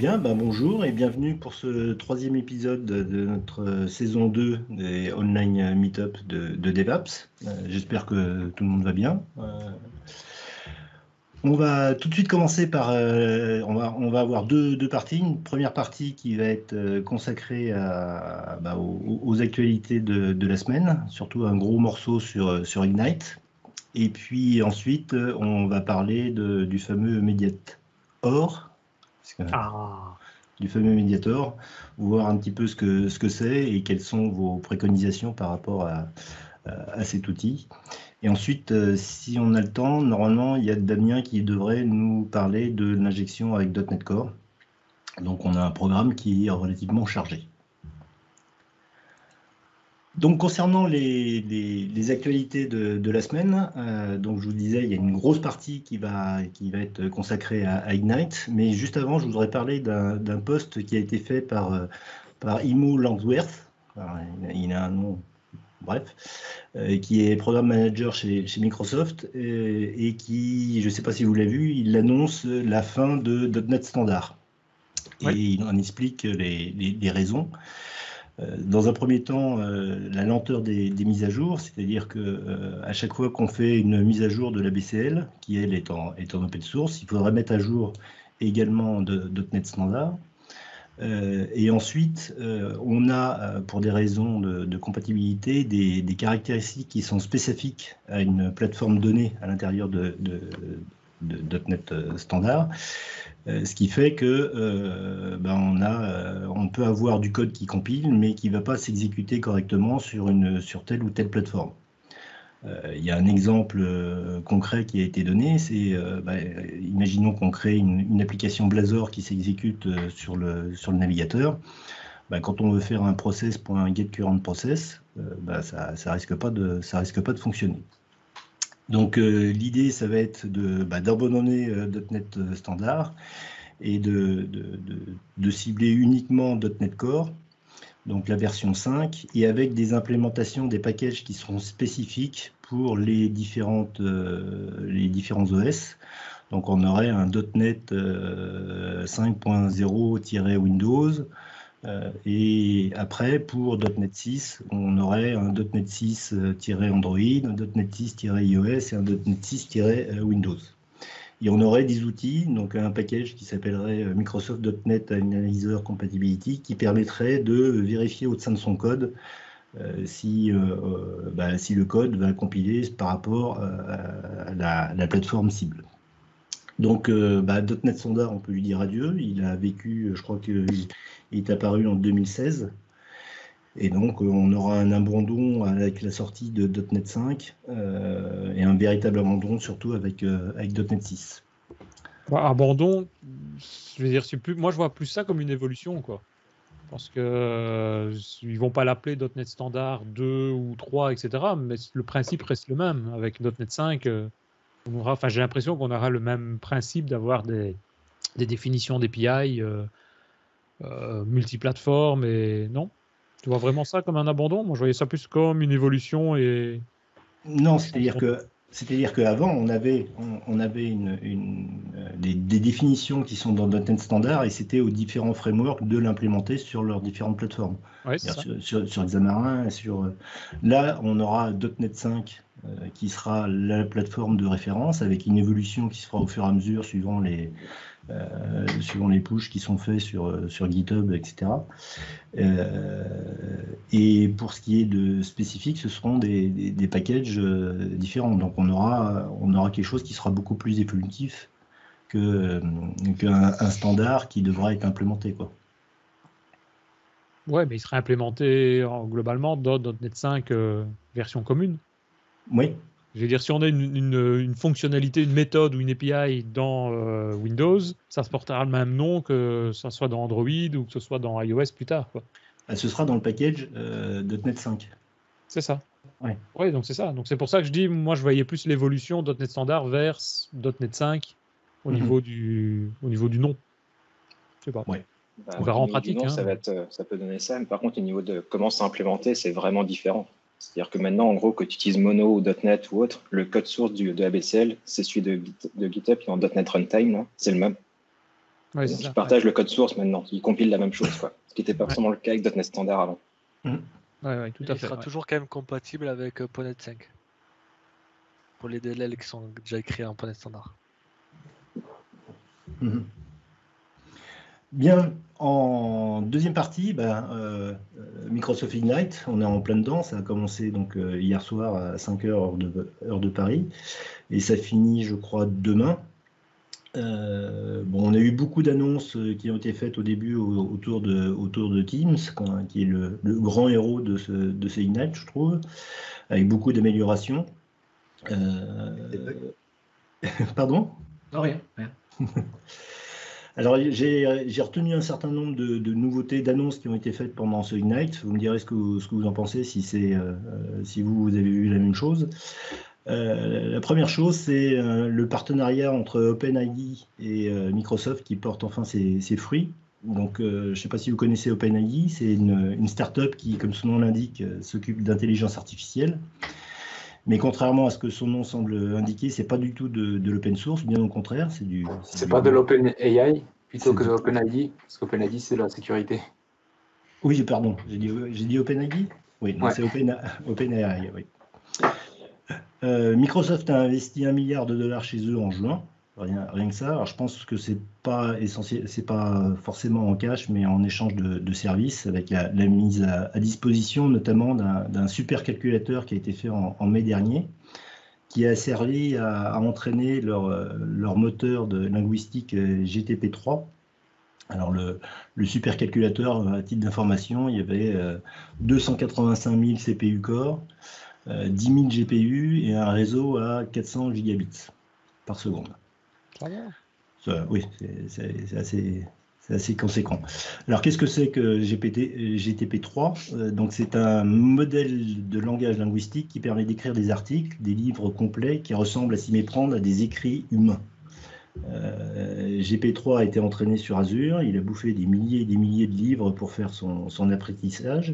Bien, bonjour et bienvenue pour ce troisième épisode de notre saison 2 des online meet-up de DevApps. J'espère que tout le monde va bien. On va tout de suite commencer par... on va avoir deux parties. Une première partie qui va être consacrée aux actualités de la semaine, surtout un gros morceau sur Ignite. Et puis ensuite, on va parler du fameux Mediator. Du fameux Mediator, voir un petit peu ce que c'est et quelles sont vos préconisations par rapport à cet outil. Et ensuite, si on a le temps, normalement, il y a Damien qui devrait nous parler de l'injection avec .NET Core. Donc, on a un programme qui est relativement chargé. Donc, concernant les actualités de la semaine, donc je vous disais, il y a une grosse partie qui va être consacrée à Ignite, mais juste avant, je voudrais parler d'un post qui a été fait par Imo Langsworth. Alors, il a un nom, bref, qui est Programme Manager chez Microsoft et qui, je ne sais pas si vous l'avez vu, il annonce la fin de .NET Standard. Et il en explique les raisons. Dans un premier temps, la lenteur des mises à jour, c'est-à-dire que à chaque fois qu'on fait une mise à jour de la BCL, qui elle est en open source, il faudrait mettre à jour également de .NET Standard. Et ensuite, on a, pour des raisons de compatibilité, des caractéristiques qui sont spécifiques à une plateforme donnée à l'intérieur de .NET Standard. Ce qui fait que on peut avoir du code qui compile, mais qui ne va pas s'exécuter correctement sur telle ou telle plateforme. Il y a un exemple concret qui a été donné, c'est imaginons qu'on crée une application Blazor qui s'exécute sur le navigateur. Quand on veut faire un process pour un getCurrentProcess, ça risque pas de fonctionner. Donc l'idée, ça va être d'abandonner .NET Standard et de cibler uniquement .NET Core, donc la version 5, et avec des implémentations des packages qui seront spécifiques pour les différents OS. Donc on aurait un .NET 5.0-Windows, et après, pour .NET 6, on aurait un .NET 6-Android, un .NET 6-iOS et un .NET 6-Windows. Et on aurait des outils, donc un package qui s'appellerait Microsoft.NET Analyzer Compatibility, qui permettrait de vérifier au sein de son code si le code va compiler par rapport à la plateforme cible. Donc, .NET Standard, on peut lui dire adieu. Il a vécu, je crois qu'il est apparu en 2016. Et donc, on aura un abandon avec la sortie de .NET 5 et un véritable abandon, surtout avec .NET 6. Abandon, je veux dire, moi, je vois plus ça comme une évolution, quoi. Parce que ils vont pas l'appeler .NET Standard 2 ou 3, etc. Mais le principe reste le même. Avec .NET 5, j'ai l'impression qu'on aura le même principe d'avoir des définitions d'API multiplateformes. Et non, tu vois vraiment ça comme un abandon? Moi, je voyais ça plus comme une évolution. Et non, c'est-à-dire qu'avant, on avait des définitions qui sont dans .NET Standard et c'était aux différents frameworks de l'implémenter sur leurs différentes plateformes. Ouais, c'est ça. Sur Xamarin, là, on aura .NET 5 qui sera la plateforme de référence avec une évolution qui se fera au fur et à mesure suivant les pushes qui sont faits sur GitHub, etc. Et pour ce qui est de spécifique, ce seront des packages différents. Donc on aura quelque chose qui sera beaucoup plus évolutif qu'un standard qui devra être implémenté, quoi. Ouais, mais il serait implémenté globalement dans .NET 5 version commune. Oui. Je veux dire, si on a une fonctionnalité, une méthode ou une API dans Windows, ça se portera le même nom que ça soit dans Android ou que ce soit dans iOS plus tard, quoi. Ce sera dans le package .NET 5. C'est ça. Ouais. Ouais, donc c'est ça. Donc c'est pour ça que je dis, moi, je voyais plus l'évolution .NET Standard vers .NET 5 au niveau du nom. Je sais pas. Ouais. On verra en pratique. Ça peut donner ça, mais par contre, au niveau de comment c'est implémenté, c'est vraiment différent. C'est-à-dire que maintenant, en gros, que tu utilises Mono ou .NET ou autre, le code source de ABCL, c'est celui de GitHub qui est en .NET Runtime, c'est le même. Ouais, Donc, c'est ils ça. partagent le code source maintenant, ils compilent la même chose, quoi. Ce qui n'était pas forcément le cas avec .NET Standard avant. Ouais, tout à Il fait. sera toujours quand même compatible avec .NET 5 pour les DLL qui sont déjà écrits en .NET Standard. Bien, en deuxième partie, Microsoft Ignite, on est en plein dedans, ça a commencé donc hier soir à 5h heure de Paris, et ça finit je crois demain. On a eu beaucoup d'annonces qui ont été faites au début autour de Teams, qui est le grand héros de ce Ignite, je trouve, avec beaucoup d'améliorations. Pardon ? Non, rien. Alors, j'ai retenu un certain nombre de nouveautés, d'annonces qui ont été faites pendant ce Ignite. Vous me direz ce que vous en pensez, si vous avez vu la même chose. La première chose, c'est le partenariat entre OpenID et Microsoft qui porte enfin ses fruits. Donc, je ne sais pas si vous connaissez OpenID, c'est une start-up qui, comme son nom l'indique, s'occupe d'intelligence artificielle. Mais contrairement à ce que son nom semble indiquer, c'est pas du tout de l'open source, bien au contraire, C'est pas de l'Open AI plutôt que de l'OpenID, parce qu'OpenID c'est la sécurité. Oui, pardon, j'ai dit OpenID. Oui, donc c'est OpenAI, oui. Microsoft a investi $1 milliard chez eux en juin, rien que ça. Alors je pense que c'est pas essentiel, c'est pas forcément en cash, mais en échange de services, avec la mise à disposition notamment d'un supercalculateur qui a été fait en mai dernier, qui a servi à entraîner leur moteur linguistique GTP3. Alors le supercalculateur, à titre d'information, il y avait 285 000 CPU core, 10 000 GPU et un réseau à 400 gigabits par seconde. Oui, c'est assez conséquent. Alors, qu'est-ce que c'est que GTP3 ? Donc, c'est un modèle de langage linguistique qui permet d'écrire des articles, des livres complets qui ressemblent à s'y méprendre à des écrits humains. GP3 a été entraîné sur Azure, il a bouffé des milliers et des milliers de livres pour faire son apprentissage.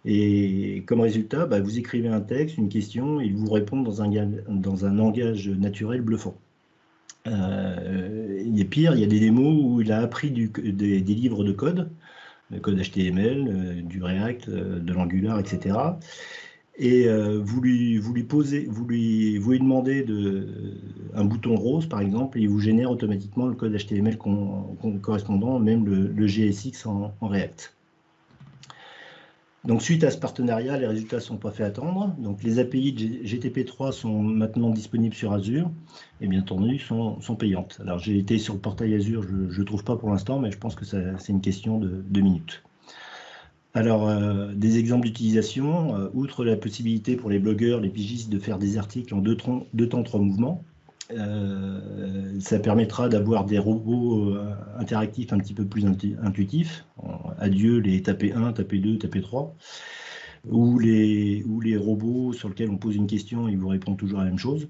Et comme résultat, vous écrivez un texte, une question, et il vous répond dans un langage naturel bluffant. Il est pire, il y a des démos où il a appris des livres de code HTML, du React, de l'Angular, etc. Et vous lui demandez un bouton rose, par exemple, et il vous génère automatiquement le code HTML correspondant, même le GSX en React. Donc, suite à ce partenariat, les résultats ne sont pas fait attendre. Donc, les API de GTP3 sont maintenant disponibles sur Azure et bien entendu sont payantes. Alors, j'ai été sur le portail Azure, je ne trouve pas pour l'instant, mais je pense que c'est une question de 2 minutes. Alors, des exemples d'utilisation, outre la possibilité pour les blogueurs, les pigistes de faire des articles en 2 temps 3 mouvements, ça permettra d'avoir des robots interactifs un petit peu plus intuitifs. Adieu les taper 1, taper 2, taper 3. Ou les robots sur lesquels on pose une question, ils vous répondent toujours la même chose.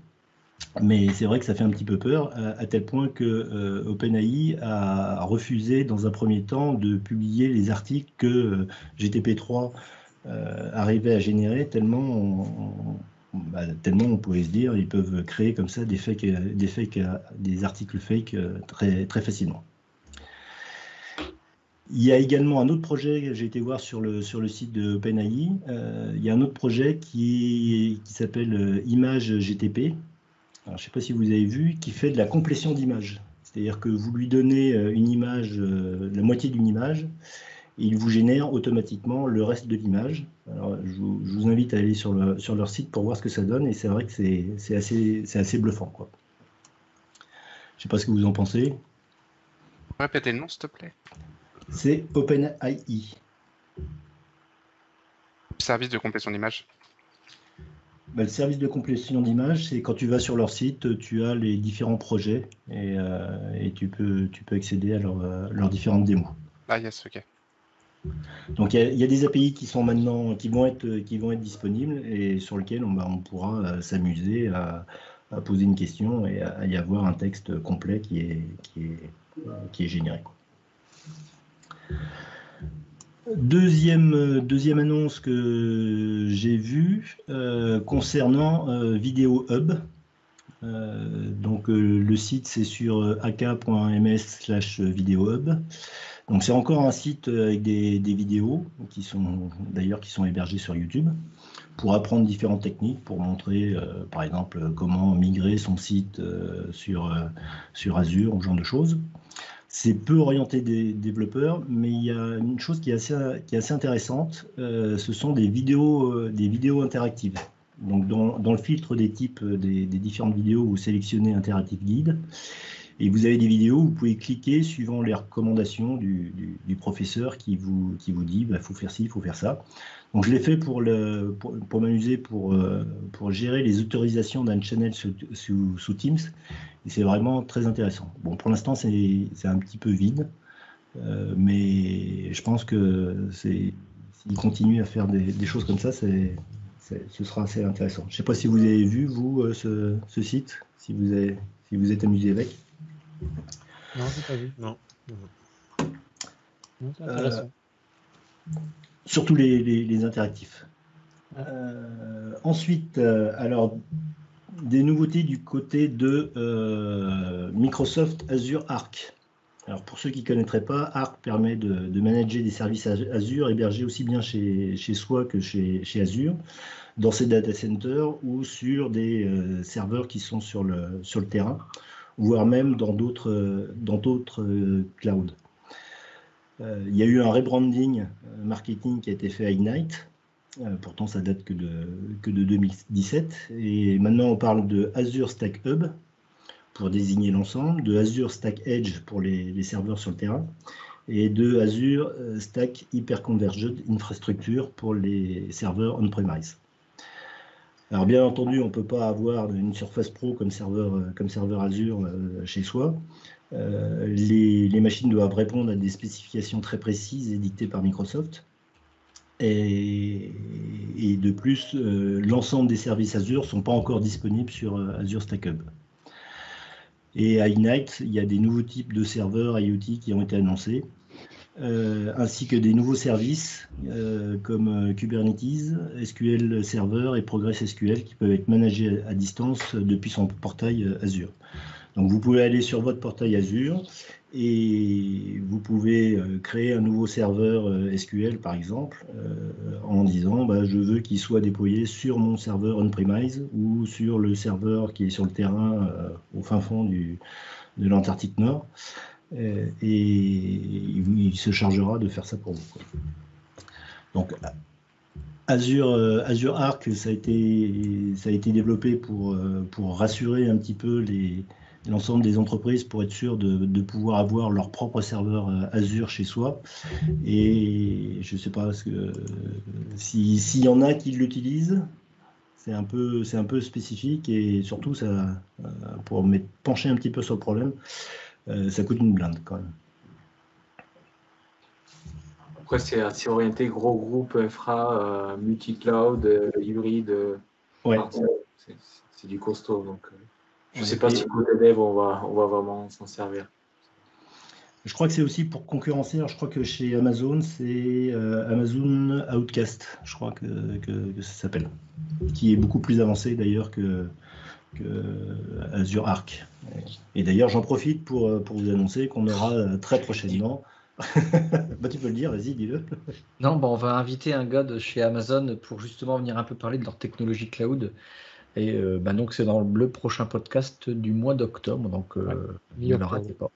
Mais c'est vrai que ça fait un petit peu peur, à tel point que OpenAI a refusé dans un premier temps de publier les articles que GTP3 arrivait à générer, tellement on pouvait se dire ils peuvent créer comme ça des articles fake très, très facilement. Il y a également un autre projet, j'ai été voir sur le site de OpenAI, il y a un autre projet qui s'appelle Image GTP. Alors, je ne sais pas si vous avez vu, qui fait de la complétion d'images. C'est-à-dire que vous lui donnez une image, la moitié d'une image, et il vous génère automatiquement le reste de l'image. Alors, je vous invite à aller sur leur site pour voir ce que ça donne, et c'est vrai que c'est assez bluffant, quoi. Je ne sais pas ce que vous en pensez. Répétez le nom, s'il te plaît. C'est OpenAI. Service de complétion d'image. Le service de complétion d'image, c'est quand tu vas sur leur site, tu as les différents projets et tu peux accéder à leurs différentes démos. Ah yes, ok. Donc il y a des API qui vont être disponibles et sur lesquels on pourra s'amuser à poser une question et à y avoir un texte complet qui est généré, quoi. Deuxième annonce que j'ai vue concernant Vidéo Hub. Donc le site c'est sur ak.ms/videohub. Donc c'est encore un site avec des vidéos qui sont hébergées sur YouTube pour apprendre différentes techniques, pour montrer par exemple comment migrer son site sur Azure ou ce genre de choses. C'est peu orienté des développeurs, mais il y a une chose qui est assez intéressante, ce sont des vidéos interactives. Donc dans le filtre des types des différentes vidéos, vous sélectionnez Interactive Guide et vous avez des vidéos où vous pouvez cliquer suivant les recommandations du professeur qui vous dit il faut faire ci, il faut faire ça. Donc je l'ai fait pour m'amuser, pour gérer les autorisations d'un channel sous Teams. Et c'est vraiment très intéressant. Bon, pour l'instant, c'est un petit peu vide, mais je pense que s'il continue à faire des choses comme ça, ce sera assez intéressant. Je ne sais pas si vous avez vu, vous, ce site, si vous êtes amusé avec. Non, je n'ai pas vu. Non, c'est intéressant. Surtout les interactifs. Ensuite, alors, des nouveautés du côté de Microsoft Azure Arc. Alors, pour ceux qui ne connaîtraient pas, Arc permet de manager des services Azure hébergés aussi bien chez soi que chez Azure, dans ses data centers ou sur des serveurs qui sont sur le terrain, voire même dans d'autres clouds. Il y a eu un rebranding marketing qui a été fait à Ignite. Pourtant, ça date que de 2017. Et maintenant, on parle de Azure Stack Hub pour désigner l'ensemble, de Azure Stack Edge pour les serveurs sur le terrain, et de Azure Stack Hyperconverged Infrastructure pour les serveurs on-premise. Alors, bien entendu, on ne peut pas avoir une Surface Pro comme serveur Azure chez soi. Les machines doivent répondre à des spécifications très précises édictées par Microsoft. Et de plus, l'ensemble des services Azure ne sont pas encore disponibles sur Azure Stack Hub. Et à Ignite, il y a des nouveaux types de serveurs IoT qui ont été annoncés, ainsi que des nouveaux services comme Kubernetes, SQL Server et ProgressSQL qui peuvent être managés à distance depuis son portail Azure. Donc vous pouvez aller sur votre portail Azure et vous pouvez créer un nouveau serveur SQL par exemple en disant je veux qu'il soit déployé sur mon serveur on-premise ou sur le serveur qui est sur le terrain au fin fond de l'Antarctique Nord et il se chargera de faire ça pour vous. Donc Azure Arc, ça a été développé pour rassurer un petit peu l'ensemble des entreprises pour être sûr de pouvoir avoir leur propre serveur Azure chez soi. Et je ne sais pas s'il y en a qui l'utilisent, c'est un peu spécifique et surtout pour pencher un petit peu sur le problème, ça coûte une blinde quand même. Après, c'est assez orienté gros groupe infra, multi-cloud, hybride. Ouais. C'est du costaud. Donc, je ne sais pas si côté dev, on va vraiment s'en servir. Je crois que c'est aussi pour concurrencer. Alors, je crois que chez Amazon, c'est Amazon Outcast, je crois que ça s'appelle, qui est beaucoup plus avancé d'ailleurs que Azure Arc. Et d'ailleurs, j'en profite pour vous annoncer qu'on aura très prochainement. Tu peux le dire, vas-y, dis-le. Non, on va inviter un gars de chez Amazon pour justement venir un peu parler de leur technologie cloud. Et donc c'est dans le prochain podcast du mois d'octobre, donc ne le ratez pas.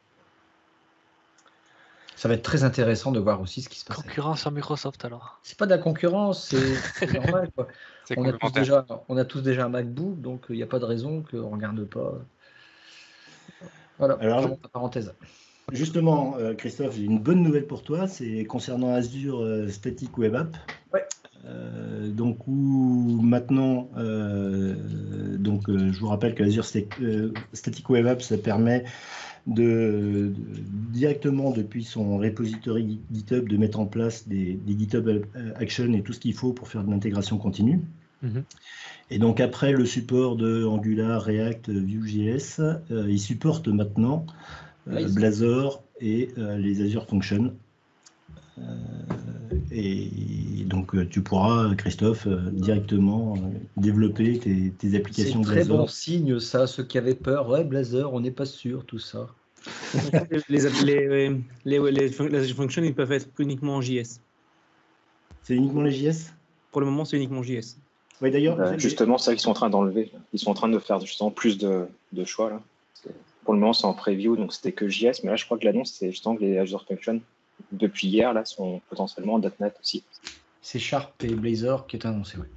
Ça va être très intéressant de voir aussi ce qui se passe. Concurrence sur Microsoft alors. C'est pas de la concurrence, c'est normal quoi. On a tous déjà un MacBook, donc il n'y a pas de raison qu'on ne regarde pas. Voilà, alors, ta parenthèse. Justement, Christophe, j'ai une bonne nouvelle pour toi, c'est concernant Azure Static Web App. Ouais. Donc maintenant, je vous rappelle que Azure Static Web App, ça permet directement depuis son repository GitHub de mettre en place des GitHub Actions et tout ce qu'il faut pour faire de l'intégration continue. Mm-hmm. Et donc après le support de Angular, React, Vue.js, il supporte maintenant Blazor et les Azure Functions. Et donc tu pourras, Christophe, directement développer tes C'est applications très Blazor. bon signe, ça. Ceux qui avaient peur, ouais, Blazor, on n'est pas sûr, tout ça. Les functions, ils peuvent être uniquement en JS. C'est uniquement les JS? Pour le moment, c'est uniquement JS. Oui, d'ailleurs, Justement, c'est ça qu'ils sont en train d'enlever. Ils sont en train de faire justement plus de choix. Là. Pour le moment, c'est en preview, donc c'était que JS. Mais là, je crois que l'annonce, c'est justement que les Azure Functions, depuis hier, là, sont potentiellement en .NET aussi. C'est Sharp et Blazor qui est annoncé, oui.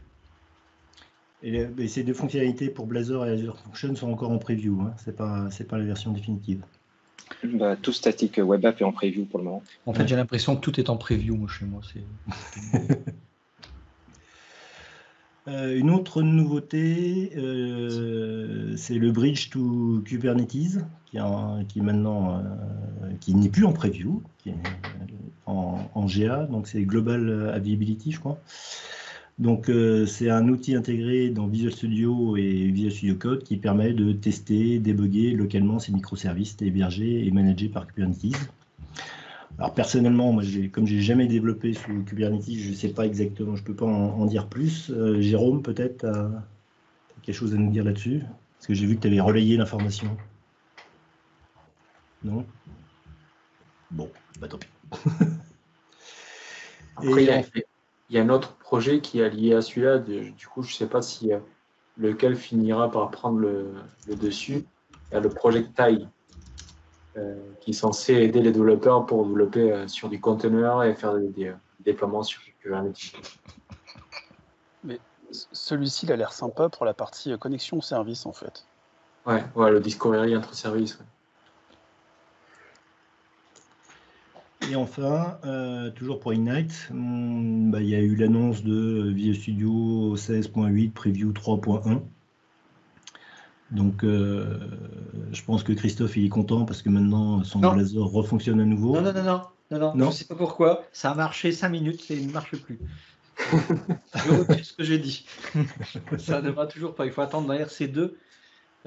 et ces deux fonctionnalités pour Blazor et Azure Functions sont encore en preview. Hein. C'est pas la version définitive. Bah, tout statique web app est en preview pour le moment. En fait, j'ai l'impression que tout est en preview, moi, chez moi. Une autre nouveauté, c'est le bridge to Kubernetes, qui maintenant qui n'est plus en preview, qui est en GA, donc c'est Global Availability, je crois. Donc c'est un outil intégré dans Visual Studio et Visual Studio Code qui permet de tester, débugger localement ces microservices hébergés et managés par Kubernetes. Alors personnellement, moi, comme j'ai jamais développé sous Kubernetes, je ne sais pas exactement, je ne peux pas en dire plus. Jérôme, peut-être, as quelque chose à nous dire là-dessus? Parce que j'ai vu que tu avais relayé l'information. Non? Bon, bah tant pis. Après, il y a un autre projet qui est lié à celui-là. Du coup, je ne sais pas si lequel finira par prendre le dessus. Il y a le projet TIE. Qui est censé aider les développeurs pour développer sur du conteneur et faire des déploiements sur Kubernetes. Mais celui-ci, il a l'air sympa pour la partie connexion au service, en fait. Ouais, le discovery entre services. Ouais. Et enfin, toujours pour Ignite, il y a eu l'annonce de Visual Studio 16.8 Preview 3.1. Donc, je pense que Christophe il est content parce que maintenant son Blazor refonctionne à nouveau. Non, je ne sais pas pourquoi. Ça a marché 5 minutes et il ne marche plus. Je retire ce que j'ai dit. Ça ne devra toujours pas. Il faut attendre la RC2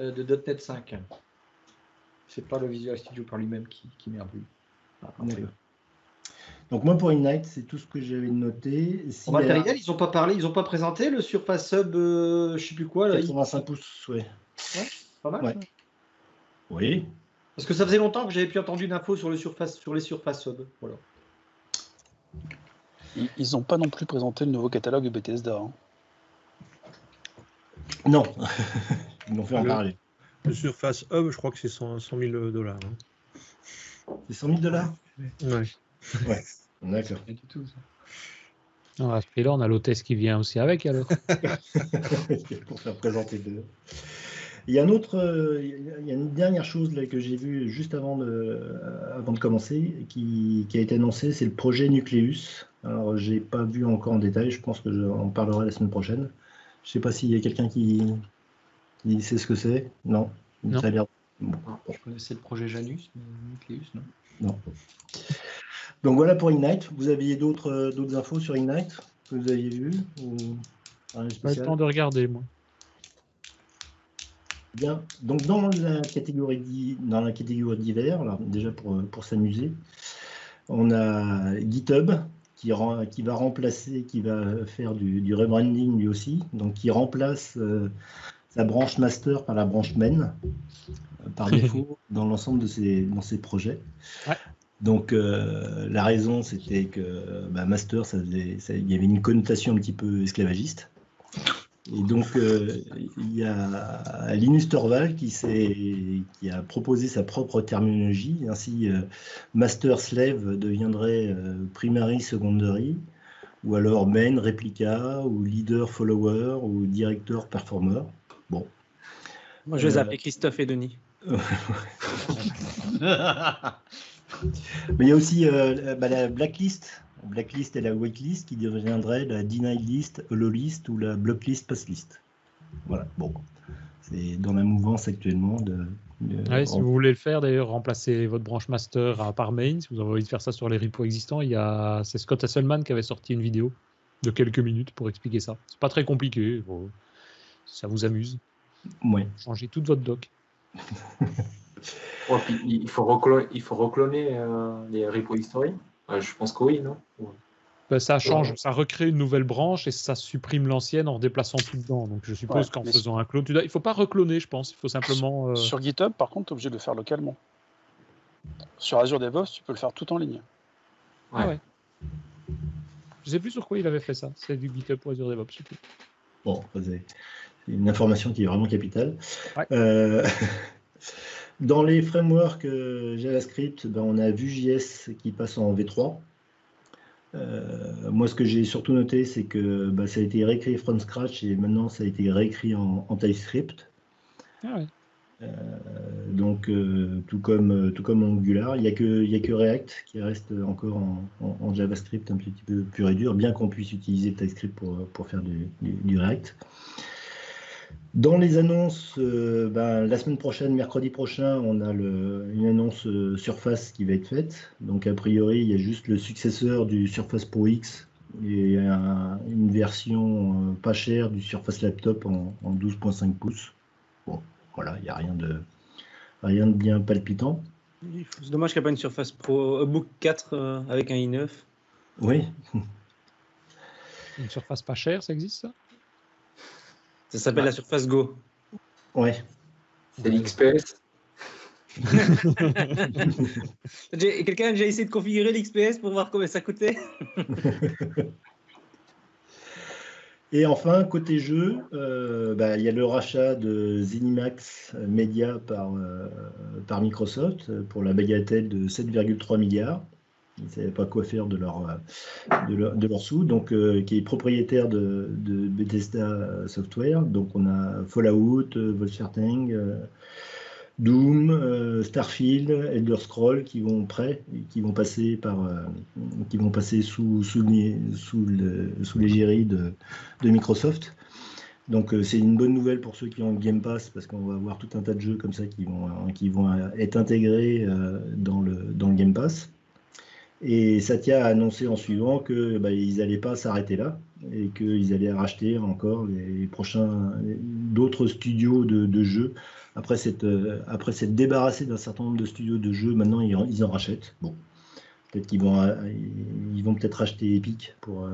de .NET 5. C'est pas le Visual Studio par lui-même qui merdouille. Donc moi pour Ignite, c'est tout ce que j'avais noté. En matériel, ils n'ont pas parlé, ils n'ont pas présenté le Surface Hub, je sais plus quoi. Là, 85 pouces, ouais. Ouais, pas mal. Ouais. Oui. Parce que ça faisait longtemps que j'avais plus entendu d'infos sur les Surface Hub. Voilà. Ils n'ont pas non plus présenté le nouveau catalogue Bethesda. Hein. Non, ils m'ont fait en parler. Le Surface Hub, je crois que c'est 100 000 $. Hein. C'est 100 000 $? Ouais. D'accord. Pas du tout, ça. Non, à ce prix-là, on a l'hôtesse qui vient aussi avec, alors. Pour faire présenter deux. Il y a une dernière chose là, que j'ai vue juste avant de commencer, qui a été annoncée, c'est le projet Nucleus. Alors, je n'ai pas vu encore en détail, je pense que j'en parlerai la semaine prochaine. Je ne sais pas s'il y a quelqu'un qui sait ce que c'est. Non. Ça a l'air... Bon. Je connaissais le projet Janus, mais Nucleus, non. Non. Donc voilà pour Ignite. Vous aviez d'autres infos sur Ignite que vous aviez vues ou... Pas le temps de regarder, moi. Bien. Donc dans la catégorie d'hiver, alors déjà pour s'amuser, on a GitHub qui va remplacer, qui va faire du rebranding lui aussi, donc qui remplace sa branche master par la branche main par défaut dans l'ensemble de ces projets. Ouais. Donc la raison c'était que master, il y avait une connotation un petit peu esclavagiste. Et donc, il y a Linus Torvald qui a proposé sa propre terminologie. Ainsi, Master Slave deviendrait Primary Secondary, ou alors Main Replica, ou Leader Follower, ou Director Performer. Bon. Moi, je les appelle Christophe et Denis. Mais il y a aussi la blacklist. Blacklist et la whitelist qui deviendrait la denied list, allow list ou la blocklist passlist. Voilà, bon. C'est dans la mouvance actuellement Si vous voulez le faire, d'ailleurs, remplacer votre branche master par main, si vous avez envie de faire ça sur les repos existants, c'est Scott Hasselman qui avait sorti une vidéo de quelques minutes pour expliquer ça. C'est pas très compliqué, si ça vous amuse. Ouais. Changez toute votre doc. Il faut recloner les repos historiques. Je pense que oui, non? Ben, ça change, ça recrée une nouvelle branche et ça supprime l'ancienne en déplaçant tout dedans. Donc je suppose Ouais, qu'en mais faisant un clone, il ne faut pas recloner, je pense. Il faut simplement. Sur GitHub, par contre, tu es obligé de le faire localement. Sur Azure DevOps, tu peux le faire tout en ligne. Ah ouais. Je sais plus sur quoi il avait fait ça. C'est du GitHub ou Azure DevOps. Je sais plus. Bon, c'est une information qui est vraiment capitale. Ouais. Dans les frameworks JavaScript, ben, on a Vue.js qui passe en V3. Moi, ce que j'ai surtout noté, c'est que bah, ça a été réécrit from scratch et maintenant ça a été réécrit en TypeScript. Ah ouais. Donc, tout comme Angular, il n'y a que React qui reste encore en JavaScript un petit peu pur et dur, bien qu'on puisse utiliser TypeScript pour faire du React. Dans les annonces, la semaine prochaine, mercredi prochain, on a une annonce Surface qui va être faite. Donc, a priori, il y a juste le successeur du Surface Pro X et une version pas chère du Surface Laptop en 12,5 pouces. Bon, voilà, il n'y a rien de bien palpitant. C'est dommage qu'il n'y ait pas une Surface Pro Book 4 avec un i9. Oui. Une surface pas chère, ça existe ça? Ça s'appelle la Surface Go. Ouais. C'est l'XPS. Quelqu'un a déjà essayé de configurer l'XPS pour voir combien ça coûtait? Et enfin, côté jeu, il y a le rachat de ZeniMax Media par Microsoft pour la bagatelle de 7,3 milliards. Ils ne savaient pas quoi faire de leur sous, donc qui est propriétaire de Bethesda Software. Donc on a Fallout, Wolfenstein, Doom, Starfield, Elder Scrolls qui vont passer sous l'égérie de Microsoft. Donc c'est une bonne nouvelle pour ceux qui ont le Game Pass parce qu'on va avoir tout un tas de jeux comme ça qui vont être intégrés dans le Game Pass. Et Satya a annoncé en suivant que ils n'allaient pas s'arrêter là et qu'ils allaient racheter encore les prochains d'autres studios de jeux. Après s'être débarrassé d'un certain nombre de studios de jeux, maintenant ils en rachètent. Bon, peut-être qu'ils vont peut-être racheter Epic pour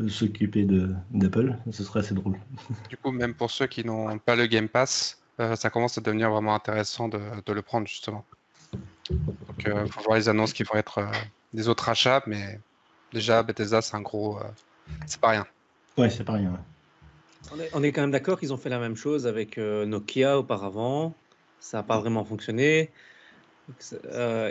s'occuper d'Apple. Ce serait assez drôle. Du coup, même pour ceux qui n'ont pas le Game Pass, ça commence à devenir vraiment intéressant de le prendre justement. Donc, il faut voir les annonces qui vont être des autres achats, mais déjà, Bethesda, c'est un gros. C'est pas rien. Ouais, c'est pas rien. Ouais. On est quand même d'accord qu'ils ont fait la même chose avec Nokia auparavant. Ça n'a pas vraiment fonctionné.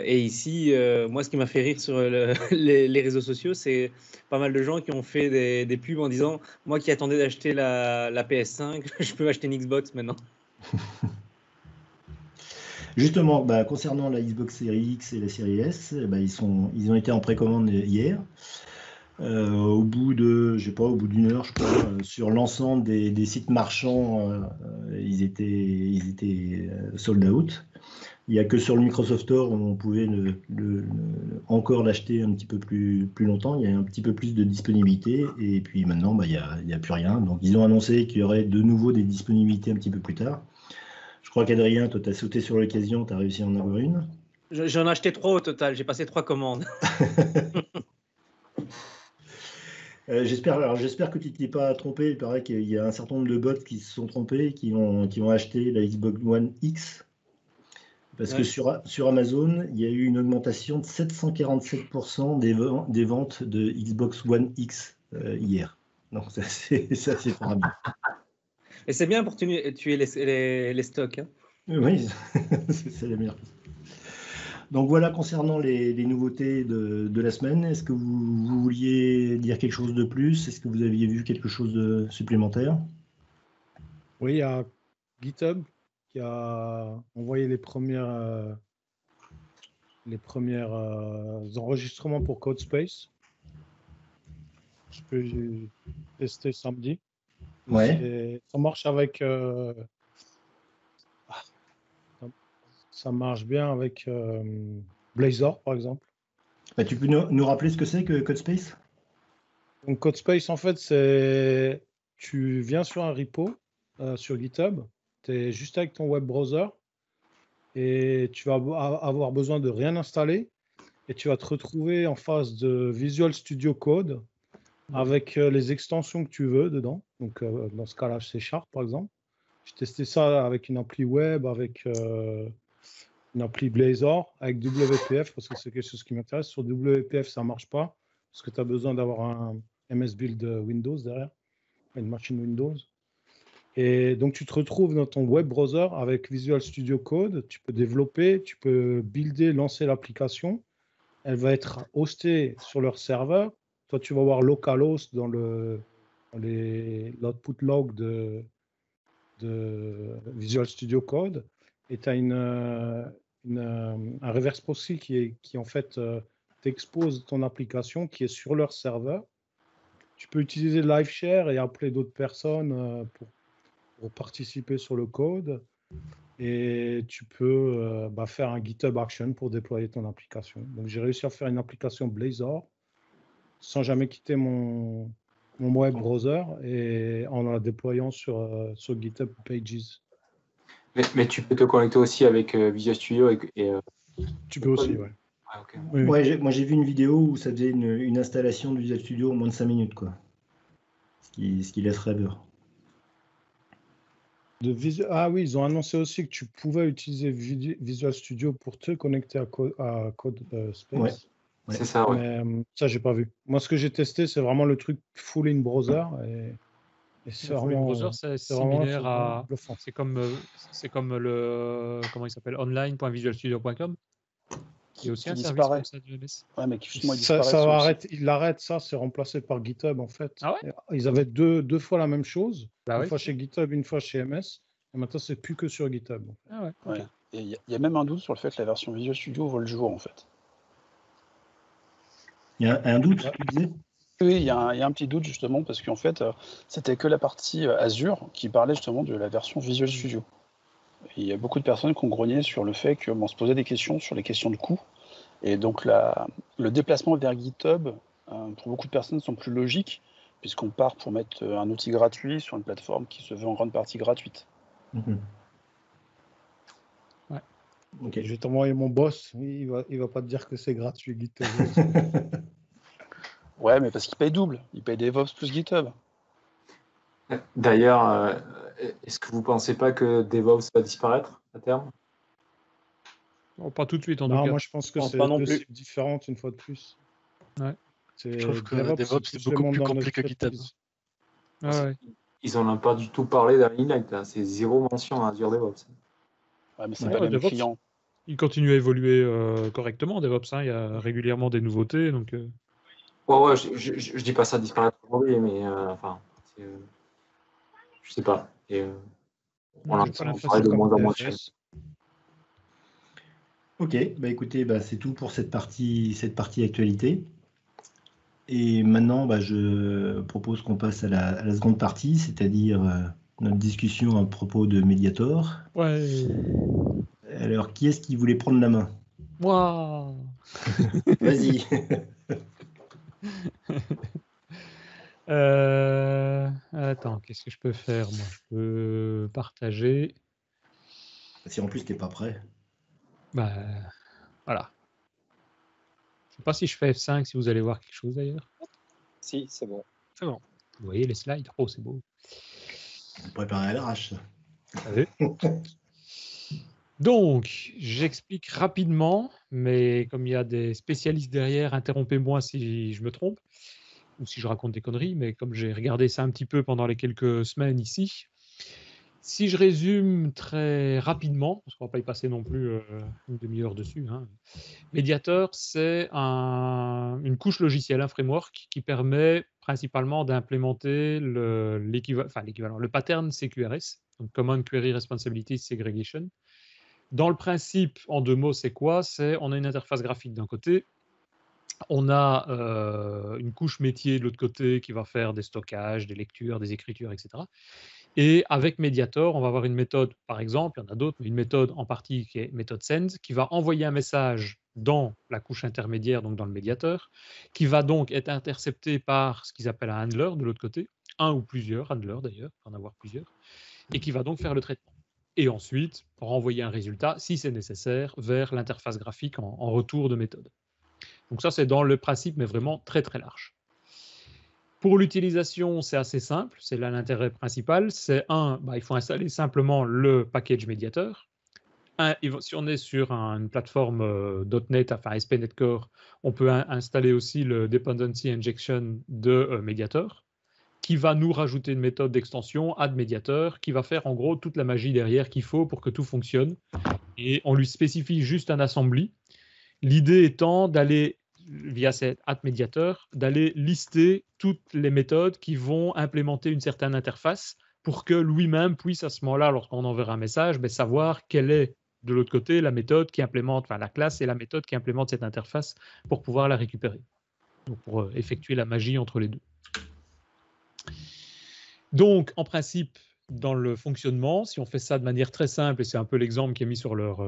Et ici, moi, ce qui m'a fait rire sur les réseaux sociaux, c'est pas mal de gens qui ont fait des pubs en disant « Moi qui attendais d'acheter la PS5, je peux acheter une Xbox maintenant. » Justement, concernant la Xbox Series X et la Series S, ils ont été en précommande hier. Au bout d'une heure, je crois, sur l'ensemble des sites marchands, ils étaient sold out. Il n'y a que sur le Microsoft Store où on pouvait encore l'acheter un petit peu plus longtemps. Il y a un petit peu plus de disponibilité. Et puis maintenant, il n'y a plus rien. Donc, ils ont annoncé qu'il y aurait de nouveau des disponibilités un petit peu plus tard. Je crois qu'Adrien, toi, tu as sauté sur l'occasion, tu as réussi à en avoir une. J'en ai acheté 3 au total, j'ai passé 3 commandes. J'espère que tu ne t'es pas trompé. Il paraît qu'il y a un certain nombre de bots qui se sont trompés, qui ont acheté la Xbox One X. Parce que sur Amazon, il y a eu une augmentation de 747% des ventes de Xbox One X hier. Donc, ça, c'est formidable. Et c'est bien pour tuer les stocks. Hein. Oui, c'est la meilleure. Donc voilà concernant les nouveautés de la semaine. Est-ce que vous vouliez dire quelque chose de plus? Est-ce que vous aviez vu quelque chose de supplémentaire? Oui, il y a GitHub qui a envoyé les premiers enregistrements pour CodeSpace. J'ai testé samedi. Ouais. Ça marche avec. Ça marche bien avec Blazor, par exemple. Tu peux nous rappeler ce que c'est que CodeSpace? Donc, CodeSpace, en fait, c'est. Tu viens sur un repo sur GitHub, tu es juste avec ton web browser et tu vas avoir besoin de rien installer. et tu vas te retrouver en face de Visual Studio Code avec les extensions que tu veux dedans. Donc, dans ce cas-là, C# par exemple. J'ai testé ça avec une appli web, avec une appli Blazor, avec WPF, parce que c'est quelque chose qui m'intéresse. Sur WPF, ça ne marche pas, parce que tu as besoin d'avoir un MS Build Windows derrière, une machine Windows. Et donc, tu te retrouves dans ton web browser avec Visual Studio Code. Tu peux développer, tu peux builder, lancer l'application. Elle va être hostée sur leur serveur. Toi, tu vas voir localhost dans l'output log de Visual Studio Code. Et tu as un reverse proxy qui en fait t'expose ton application qui est sur leur serveur. Tu peux utiliser LiveShare et appeler d'autres personnes pour participer sur le code. Et tu peux faire un GitHub Action pour déployer ton application. Donc, j'ai réussi à faire une application Blazor sans jamais quitter mon web browser et en la déployant sur GitHub Pages. Mais tu peux te connecter aussi avec Visual Studio tu peux aussi, ouais. Ah, okay. Oui. Ouais, moi j'ai vu une vidéo où ça faisait une installation de Visual Studio en moins de 5 minutes, quoi. Ce qui laisse rêveur. Ah oui, ils ont annoncé aussi que tu pouvais utiliser Visual Studio pour te connecter à CodeSpace. Ouais. C'est ça, ouais. Mais ça, j'ai pas vu. Moi, ce que j'ai testé, c'est vraiment le truc full in browser. Et c'est full in browser, c'est similaire à. C'est comme le. Comment il s'appelle, online.visualstudio.com. Il y a aussi un service comme ça du MS. Ouais, mais justement, il arrête ça, c'est remplacé par GitHub en fait. Ah ouais, ils avaient deux fois la même chose, une fois oui. chez GitHub, une fois chez MS, et maintenant c'est plus que sur GitHub. En fait. Ah ouais. Okay. Et il y a même un doute sur le fait que la version Visual Studio vaut le jour en fait. Il y a un doute, tu disais ? Oui, il y a un petit doute justement parce qu'en fait, c'était que la partie Azure qui parlait justement de la version Visual Studio. Et il y a beaucoup de personnes qui ont grogné sur le fait qu'on se posait des questions sur les questions de coût. Et donc le déplacement vers GitHub, pour beaucoup de personnes, sont plus logiques, puisqu'on part pour mettre un outil gratuit sur une plateforme qui se veut en grande partie gratuite. Ouais. Okay. Je vais t'envoyer mon boss, il va pas te dire que c'est gratuit GitHub. Ouais, mais parce qu'il paye double, il paye DevOps plus GitHub. D'ailleurs, est-ce que vous ne pensez pas que DevOps va disparaître à terme ? Pas tout de suite en tout cas. Moi je pense que c'est deux cibles différentes une fois de plus. Ouais. Je trouve que DevOps c'est beaucoup plus compliqué que GitHub. Ouais. Ils n'en ont pas du tout parlé dans l'Ignite, hein. C'est zéro mention à Azure DevOps. Ouais, mais c'est pas les mêmes clients. Il continue à évoluer correctement DevOps, hein. Il y a régulièrement des nouveautés. Donc, Ouais, je dis pas ça disparaître aujourd'hui, mais je sais pas. Et, on a parlé de moins en moins de choses. Ok, écoutez, c'est tout pour cette partie actualité. Et maintenant, je propose qu'on passe à la seconde partie, c'est-à-dire notre discussion à propos de Mediator. Ouais. Alors, qui est-ce qui voulait prendre la main ? Moi. Vas-y. Attends, qu'est-ce que je peux faire, moi ? Je peux partager. Si en plus, t'es pas prêt. Voilà. Je sais pas si je fais F5, si vous allez voir quelque chose d'ailleurs. Si, c'est bon. C'est bon. Vous voyez les slides ? Oh, c'est beau. C'est préparé à l'arrache. Donc, j'explique rapidement, mais comme il y a des spécialistes derrière, interrompez-moi si je me trompe ou si je raconte des conneries, mais comme j'ai regardé ça un petit peu pendant les quelques semaines ici, si je résume très rapidement, parce qu'on ne va pas y passer non plus une demi-heure dessus, hein. Mediator, c'est une couche logicielle, un framework qui permet principalement d'implémenter l'équivalent, le pattern CQRS, donc Common Query Responsibility Segregation. Dans le principe, en 2 mots, c'est quoi ? On a une interface graphique d'un côté, on a une couche métier de l'autre côté qui va faire des stockages, des lectures, des écritures, etc. Et avec Mediator, on va avoir une méthode, par exemple, il y en a d'autres, mais une méthode en partie qui est méthode send, qui va envoyer un message dans la couche intermédiaire, donc dans le médiateur, qui va donc être intercepté par ce qu'ils appellent un handler de l'autre côté, un ou plusieurs handlers d'ailleurs, il peut en avoir plusieurs, et qui va donc faire le traitement. Et ensuite, renvoyer un résultat, si c'est nécessaire, vers l'interface graphique en retour de méthode. Donc ça, c'est dans le principe, mais vraiment très très large. Pour l'utilisation, c'est assez simple, c'est là l'intérêt principal. C'est il faut installer simplement le package médiateur. Si on est sur une plateforme .NET, enfin ASP.NET Core, on peut installer aussi le Dependency Injection de Mediator, qui va nous rajouter une méthode d'extension add Mediator, qui va faire en gros toute la magie derrière qu'il faut pour que tout fonctionne. Et on lui spécifie juste un assembly. L'idée étant d'aller, via cet add Mediator, d'aller lister toutes les méthodes qui vont implémenter une certaine interface pour que lui-même puisse à ce moment-là, lorsqu'on enverra un message, savoir quelle est de l'autre côté la méthode qui implémente, enfin la classe et la méthode qui implémente cette interface pour pouvoir la récupérer. Donc pour effectuer la magie entre les deux. Donc en principe, dans le fonctionnement, si on fait ça de manière très simple, et c'est un peu l'exemple qui est mis sur leur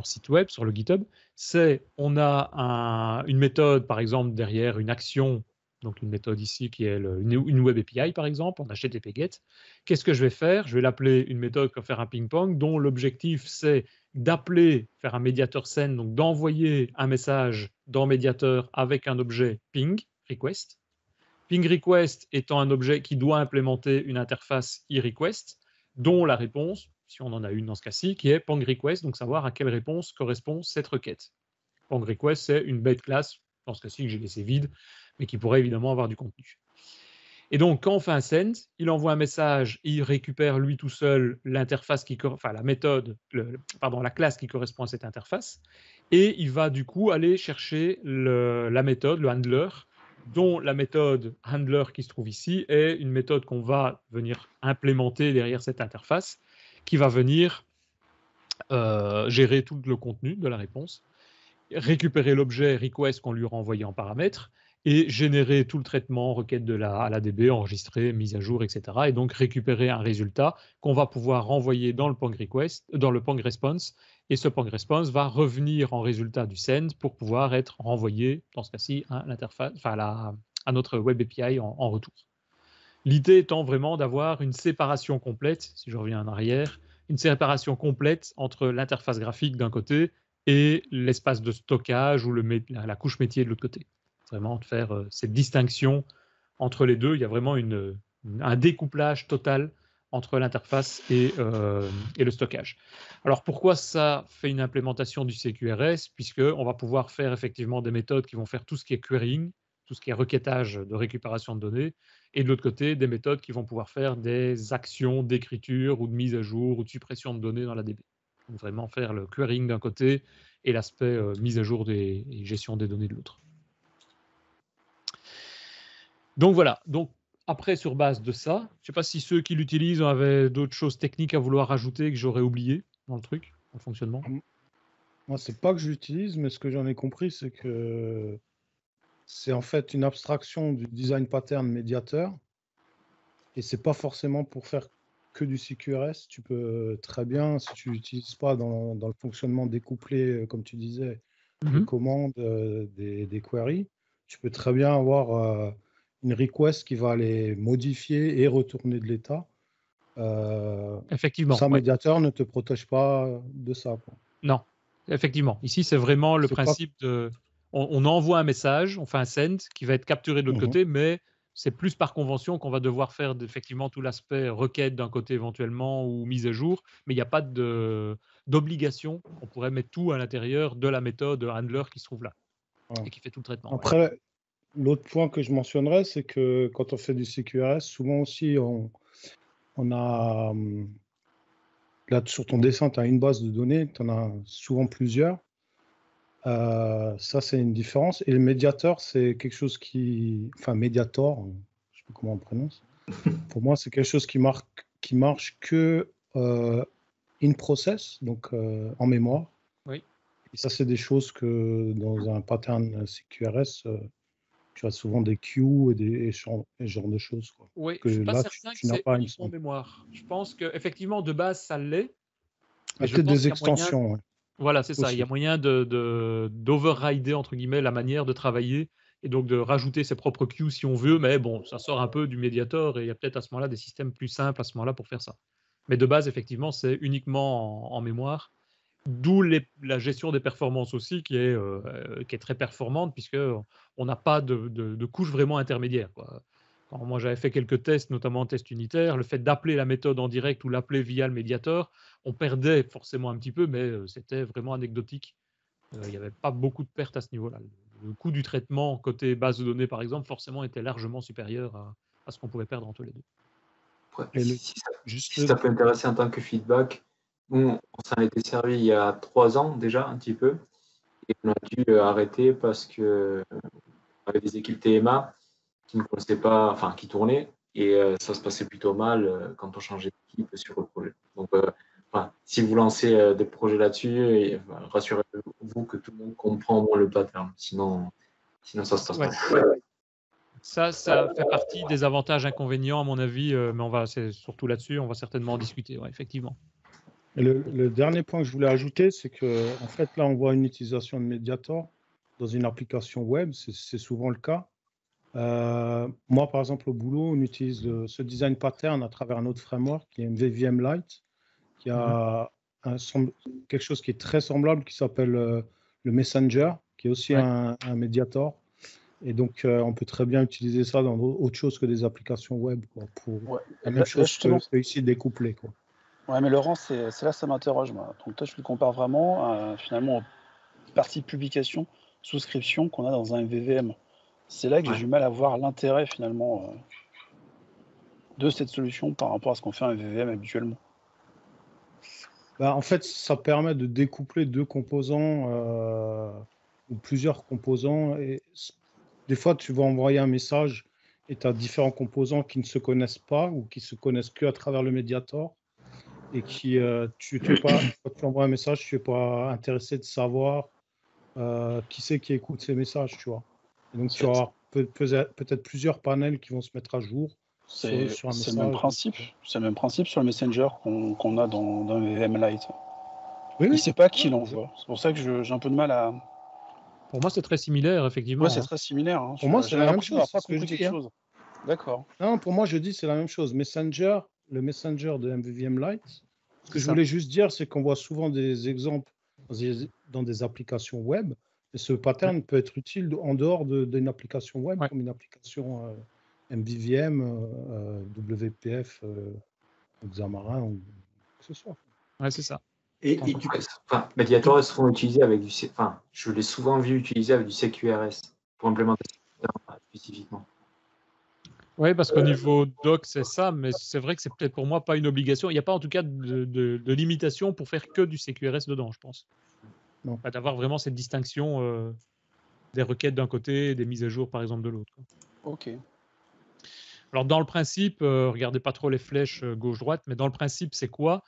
site web, sur le GitHub, c'est on a une méthode, par exemple, derrière une action, donc une méthode ici qui est une Web API, par exemple, en HTTP GET. Qu'est-ce que je vais faire? Je vais l'appeler une méthode pour faire un ping-pong, dont l'objectif, c'est d'appeler, faire un médiateur send, donc d'envoyer un message dans médiateur avec un objet ping, request. Ping request étant un objet qui doit implémenter une interface eRequest, dont la réponse, si on en a une dans ce cas-ci, qui est pong request, donc savoir à quelle réponse correspond cette requête. Pong request, c'est une bête classe, dans ce cas-ci que j'ai laissé vide, mais qui pourrait évidemment avoir du contenu. Et donc, quand on fait un send, il envoie un message, il récupère lui tout seul l'interface la méthode, la classe qui correspond à cette interface, et il va du coup aller chercher la méthode, le handler, dont la méthode handler qui se trouve ici est une méthode qu'on va venir implémenter derrière cette interface, qui va venir gérer tout le contenu de la réponse, récupérer l'objet request qu'on lui a renvoyé en paramètre, et générer tout le traitement, requête à la DB, enregistrer, mise à jour, etc. Et donc récupérer un résultat qu'on va pouvoir renvoyer dans le Pong request, dans le Pong response, et ce Pong response va revenir en résultat du send pour pouvoir être renvoyé, dans ce cas-ci, à l'interface, à notre Web API en retour. L'idée étant vraiment d'avoir une séparation complète, si je reviens en arrière, une séparation complète entre l'interface graphique d'un côté et l'espace de stockage ou la couche métier de l'autre côté. Vraiment de faire cette distinction entre les deux. Il y a vraiment un découplage total entre l'interface et le stockage. Alors pourquoi ça fait une implémentation du CQRS? Puisqu'on va pouvoir faire effectivement des méthodes qui vont faire tout ce qui est querying, tout ce qui est requêtage de récupération de données, et de l'autre côté, des méthodes qui vont pouvoir faire des actions d'écriture ou de mise à jour ou de suppression de données dans la DB. Donc vraiment faire le querying d'un côté et l'aspect mise à jour et gestion des données de l'autre. Donc voilà, donc après sur base de ça, je ne sais pas si ceux qui l'utilisent avaient d'autres choses techniques à vouloir ajouter que j'aurais oublié dans le truc, dans le fonctionnement. Moi, c'est pas que je l'utilise, mais ce que j'en ai compris, c'est que c'est en fait une abstraction du design pattern médiateur, et c'est pas forcément pour faire que du CQRS. Tu peux très bien, si tu l'utilises pas dans le fonctionnement découplé, comme tu disais, des commandes, des queries, tu peux très bien avoir une request qui va les modifier et retourner de l'état. Effectivement. Ça, médiateur ne te protège pas de ça, quoi. Non, effectivement. Ici, c'est vraiment le principe de... On envoie un message, on fait un send qui va être capturé de l'autre côté, mais c'est plus par convention qu'on va devoir faire effectivement tout l'aspect requête d'un côté éventuellement ou mise à jour, mais il n'y a pas d'obligation. On pourrait mettre tout à l'intérieur de la méthode handler qui se trouve là et qui fait tout le traitement. Après, l'autre point que je mentionnerais, c'est que quand on fait du CQRS, souvent aussi, on a... Là, sur ton dessin, tu as une base de données, tu en as souvent plusieurs. Ça, c'est une différence. Et le médiateur, c'est quelque chose qui... Enfin, Mediator, je ne sais pas comment on prononce. Pour moi, c'est quelque chose qui marche que in process, donc en mémoire. Oui. Et ça, c'est des choses que dans un pattern CQRS, tu as souvent des queues et ce genre de choses, quoi. Oui, que je ne suis pas là, certain que tu n'as c'est pas uniquement mémoire. Je pense qu'effectivement, de base, ça l'est. Peut-être des extensions. Ouais. Voilà, c'est ça. Il y a moyen d'overrider, entre guillemets, la manière de travailler et donc de rajouter ses propres queues si on veut, mais bon, ça sort un peu du Mediator et il y a peut-être à ce moment-là des systèmes plus simples à ce moment-là pour faire ça. Mais de base, effectivement, c'est uniquement en mémoire. D'où la gestion des performances aussi qui est très performante puisqu'on n'a pas de couche vraiment intermédiaire, quoi. Quand moi j'avais fait quelques tests, notamment tests unitaires, le fait d'appeler la méthode en direct ou l'appeler via le médiator, on perdait forcément un petit peu, mais c'était vraiment anecdotique. Il n'y avait pas beaucoup de pertes à ce niveau-là. Le coût du traitement côté base de données, par exemple, forcément était largement supérieur à ce qu'on pouvait perdre entre les deux. Ouais, Et le- si ça peut intéresser en tant que feedback, nous, on s'en était servi il y a 3 ans déjà, un petit peu, et on a dû arrêter parce que on avait des équipes TMA qui ne connaissaient pas, enfin qui tournaient, et ça se passait plutôt mal quand on changeait d'équipe sur le projet. Donc, si vous lancez des projets là-dessus, rassurez-vous que tout le monde comprend au moins le pattern, sinon ça se passe Ouais. mal. Ça fait partie des avantages inconvénients à mon avis, mais c'est surtout là-dessus, on va certainement en discuter, ouais, effectivement. Et le dernier point que je voulais ajouter, c'est que en fait, là, on voit une utilisation de Mediator dans une application web, c'est souvent le cas. Moi, par exemple, au boulot, on utilise ce design pattern à travers un autre framework qui est MVVM Lite, qui a quelque chose qui est très semblable, qui s'appelle le Messenger, qui est aussi un Mediator. Et donc, on peut très bien utiliser ça dans autre chose que des applications web, quoi, pour la même chose que ici découplé, quoi. Ouais, mais Laurent, c'est là ça m'interroge, moi. Donc toi, je le compare vraiment finalement aux parties publication, souscription qu'on a dans un MVVM. C'est là que j'ai du mal à voir l'intérêt finalement de cette solution par rapport à ce qu'on fait en MVVM habituellement. En fait, ça permet de découpler deux composants ou plusieurs composants. Et des fois, tu vas envoyer un message et tu as différents composants qui ne se connaissent pas ou qui se connaissent qu'à travers le médiator. Et qui, quand tu envoies un message, tu n'es pas intéressé de savoir qui c'est qui écoute ces messages, tu vois. Et donc, tu vas avoir peut-être plusieurs panels qui vont se mettre à jour sur un message. C'est le même principe. C'est le même principe sur le Messenger qu'on a dans MVVM Lite. Il ne sait pas qui l'envoie. C'est pour ça que j'ai un peu de mal à... Pour moi, c'est très similaire, effectivement. Ouais, c'est très similaire. Hein. Pour moi, c'est la même chose. Pas compris quelque chose. D'accord. Non, pour moi, je dis c'est la même chose. Messenger, le Messenger de MVVM Lite. Ce que je voulais juste dire, c'est qu'on voit souvent des exemples dans des applications web. Et ce pattern peut être utile en dehors d'une application web, comme une application MVVM, WPF, Xamarin ou que ce soit. Ouais, c'est ça. Mediator est souvent utilisé avec du... je l'ai souvent vu utiliser avec du CQRS pour implémenter spécifiquement. Oui, parce qu'au niveau doc, c'est ça, mais c'est vrai que c'est peut-être pour moi pas une obligation. Il n'y a pas en tout cas de limitation pour faire que du CQRS dedans, je pense. Non. D'avoir vraiment cette distinction des requêtes d'un côté et des mises à jour, par exemple, de l'autre. Ok. Alors, dans le principe, regardez pas trop les flèches gauche-droite, mais dans le principe, c'est quoi?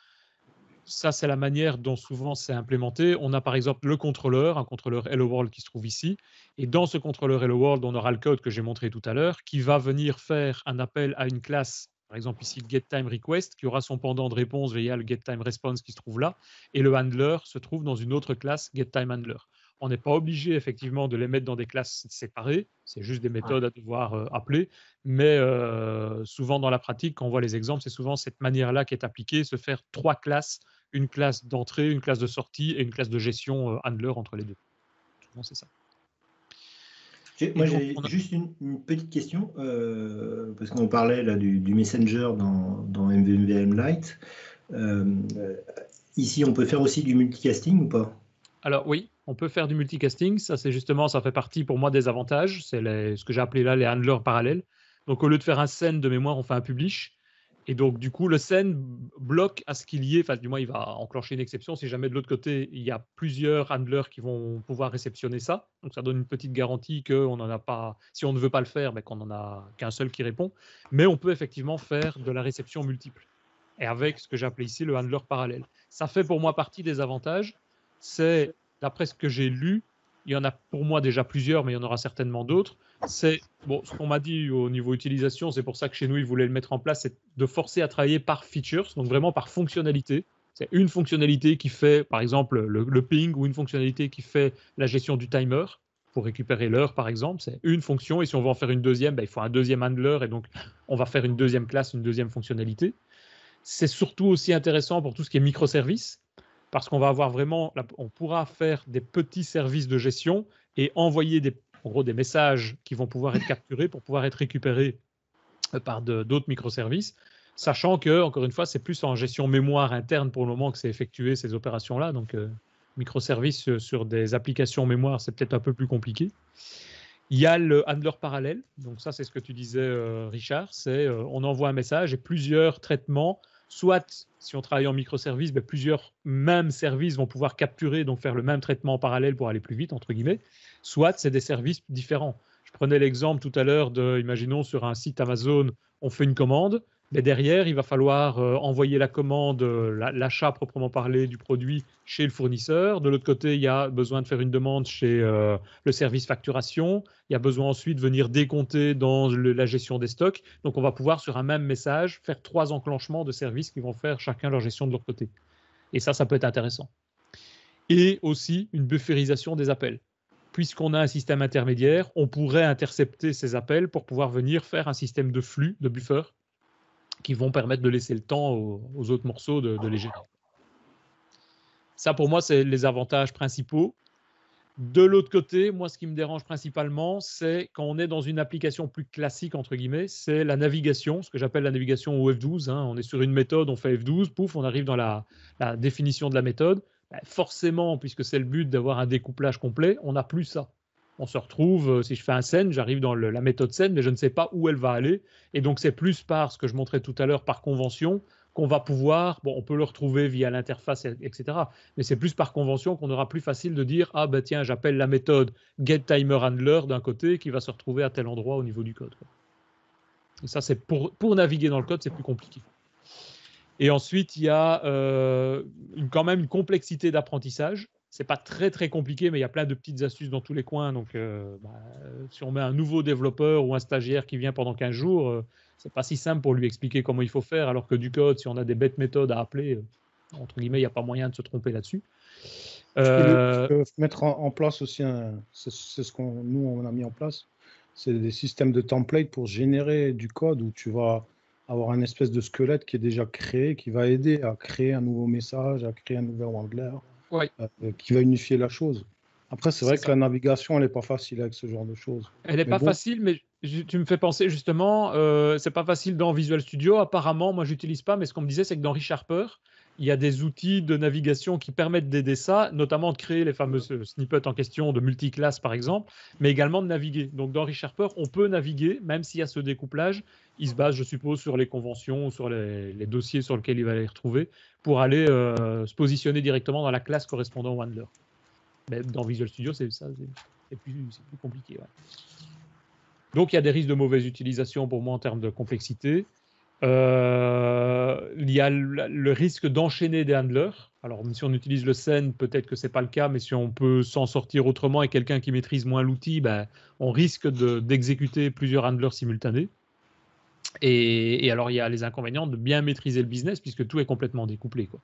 Ça, c'est la manière dont souvent c'est implémenté. On a par exemple le contrôleur, un contrôleur Hello World qui se trouve ici. Et dans ce contrôleur Hello World, on aura le code que j'ai montré tout à l'heure qui va venir faire un appel à une classe, par exemple ici getTimeRequest, qui aura son pendant de réponse via le getTimeResponse qui se trouve là. Et le handler se trouve dans une autre classe getTimeHandler. On n'est pas obligé effectivement de les mettre dans des classes séparées, c'est juste des méthodes à devoir appeler, mais souvent dans la pratique, quand on voit les exemples, c'est souvent cette manière-là qui est appliquée, se faire 3 classes, une classe d'entrée, une classe de sortie et une classe de gestion handler entre les deux. Souvent c'est ça. Moi j'ai juste une petite question, parce qu'on parlait là du Messenger dans MVVM Lite. Ici, on peut faire aussi du multicasting ou pas? Alors oui, on peut faire du multicasting, ça fait partie pour moi des avantages, c'est ce que j'ai appelé là les handlers parallèles. Donc au lieu de faire un send de mémoire, on fait un publish, et donc du coup le send bloque à ce qu'il y ait, enfin du moins il va enclencher une exception si jamais de l'autre côté il y a plusieurs handlers qui vont pouvoir réceptionner ça, donc ça donne une petite garantie qu'on n'en a pas, si on ne veut pas le faire, qu'on n'en a qu'un seul qui répond, mais on peut effectivement faire de la réception multiple, et avec ce que j'ai appelé ici le handler parallèle. Ça fait pour moi partie des avantages. C'est, d'après ce que j'ai lu, il y en a pour moi déjà plusieurs, mais il y en aura certainement d'autres. C'est ce qu'on m'a dit au niveau utilisation, c'est pour ça que chez nous, ils voulaient le mettre en place, c'est de forcer à travailler par features, donc vraiment par fonctionnalité. C'est une fonctionnalité qui fait, par exemple, le ping, ou une fonctionnalité qui fait la gestion du timer, pour récupérer l'heure, par exemple. C'est une fonction, et si on veut en faire une deuxième, il faut un deuxième handler, et donc on va faire une deuxième classe, une deuxième fonctionnalité. C'est surtout aussi intéressant pour tout ce qui est microservices. parce qu'on va avoir vraiment, on pourra faire des petits services de gestion et envoyer en gros des messages qui vont pouvoir être capturés pour pouvoir être récupérés par d'autres microservices, sachant que, encore une fois, c'est plus en gestion mémoire interne pour le moment que c'est effectué ces opérations-là. Donc, microservices sur des applications mémoire, c'est peut-être un peu plus compliqué. Il y a le handler parallèle. Donc, ça, c'est ce que tu disais, Richard. C'est on envoie un message et plusieurs traitements. Soit, si on travaille en microservices, plusieurs mêmes services vont pouvoir capturer, donc faire le même traitement en parallèle pour aller plus vite, entre guillemets. Soit, c'est des services différents. Je prenais l'exemple tout à l'heure imaginons sur un site Amazon, on fait une commande, mais derrière, il va falloir envoyer la commande, l'achat proprement parlé du produit chez le fournisseur. De l'autre côté, il y a besoin de faire une demande chez le service facturation. Il y a besoin ensuite de venir décompter dans la gestion des stocks. Donc, on va pouvoir, sur un même message, faire 3 enclenchements de services qui vont faire chacun leur gestion de leur côté. Et ça peut être intéressant. Et aussi une bufferisation des appels. Puisqu'on a un système intermédiaire, on pourrait intercepter ces appels pour pouvoir venir faire un système de flux, de buffer, qui vont permettre de laisser le temps aux autres morceaux de les gérer. Ça, pour moi, c'est les avantages principaux. De l'autre côté, moi, ce qui me dérange principalement, c'est quand on est dans une application plus classique, entre guillemets, c'est la navigation, ce que j'appelle la navigation au F12. On est sur une méthode, on fait F12, pouf, on arrive dans la définition de la méthode. Forcément, puisque c'est le but d'avoir un découplage complet, on n'a plus ça. On se retrouve, si je fais un send, j'arrive dans la méthode send, mais je ne sais pas où elle va aller. Et donc, c'est plus par ce que je montrais tout à l'heure, par convention, qu'on va pouvoir, on peut le retrouver via l'interface, etc. Mais c'est plus par convention qu'on aura plus facile de dire, ah ben tiens, j'appelle la méthode getTimerHandler d'un côté qui va se retrouver à tel endroit au niveau du code. Et ça, c'est pour naviguer dans le code, c'est plus compliqué. Et ensuite, il y a quand même une complexité d'apprentissage. C'est pas très très compliqué, mais il y a plein de petites astuces dans tous les coins. Donc, si on met un nouveau développeur ou un stagiaire qui vient pendant 15 jours, c'est pas si simple pour lui expliquer comment il faut faire, alors que du code, si on a des bêtes méthodes à appeler, entre guillemets, il n'y a pas moyen de se tromper là-dessus. Je peux mettre en place aussi, c'est ce qu'on nous on a mis en place, c'est des systèmes de template pour générer du code où tu vas avoir un espèce de squelette qui est déjà créé, qui va aider à créer un nouveau message, à créer un nouvel handler. Oui. Qui va unifier la chose. Après, c'est vrai que la navigation, elle n'est pas facile avec ce genre de choses. Elle n'est pas facile, mais tu me fais penser justement, c'est pas facile dans Visual Studio. Apparemment, moi, j'utilise pas, mais ce qu'on me disait, c'est que dans ReSharper, il y a des outils de navigation qui permettent d'aider ça, notamment de créer les fameux snippets en question de multiclasses, par exemple, mais également de naviguer. Donc, dans ReSharper, on peut naviguer, même s'il y a ce découplage. Il se base, je suppose, sur les conventions, sur les dossiers sur lesquels il va les retrouver, pour aller se positionner directement dans la classe correspondant au handler. Mais dans Visual Studio, c'est plus compliqué. Ouais. Donc, il y a des risques de mauvaise utilisation pour moi en termes de complexité. Il y a le risque d'enchaîner des handlers. Alors, si on utilise le send, peut-être que ce n'est pas le cas, mais si on peut s'en sortir autrement et quelqu'un qui maîtrise moins l'outil, on risque d'exécuter plusieurs handlers simultanés. Et alors, il y a les inconvénients de bien maîtriser le business puisque tout est complètement découplé, quoi.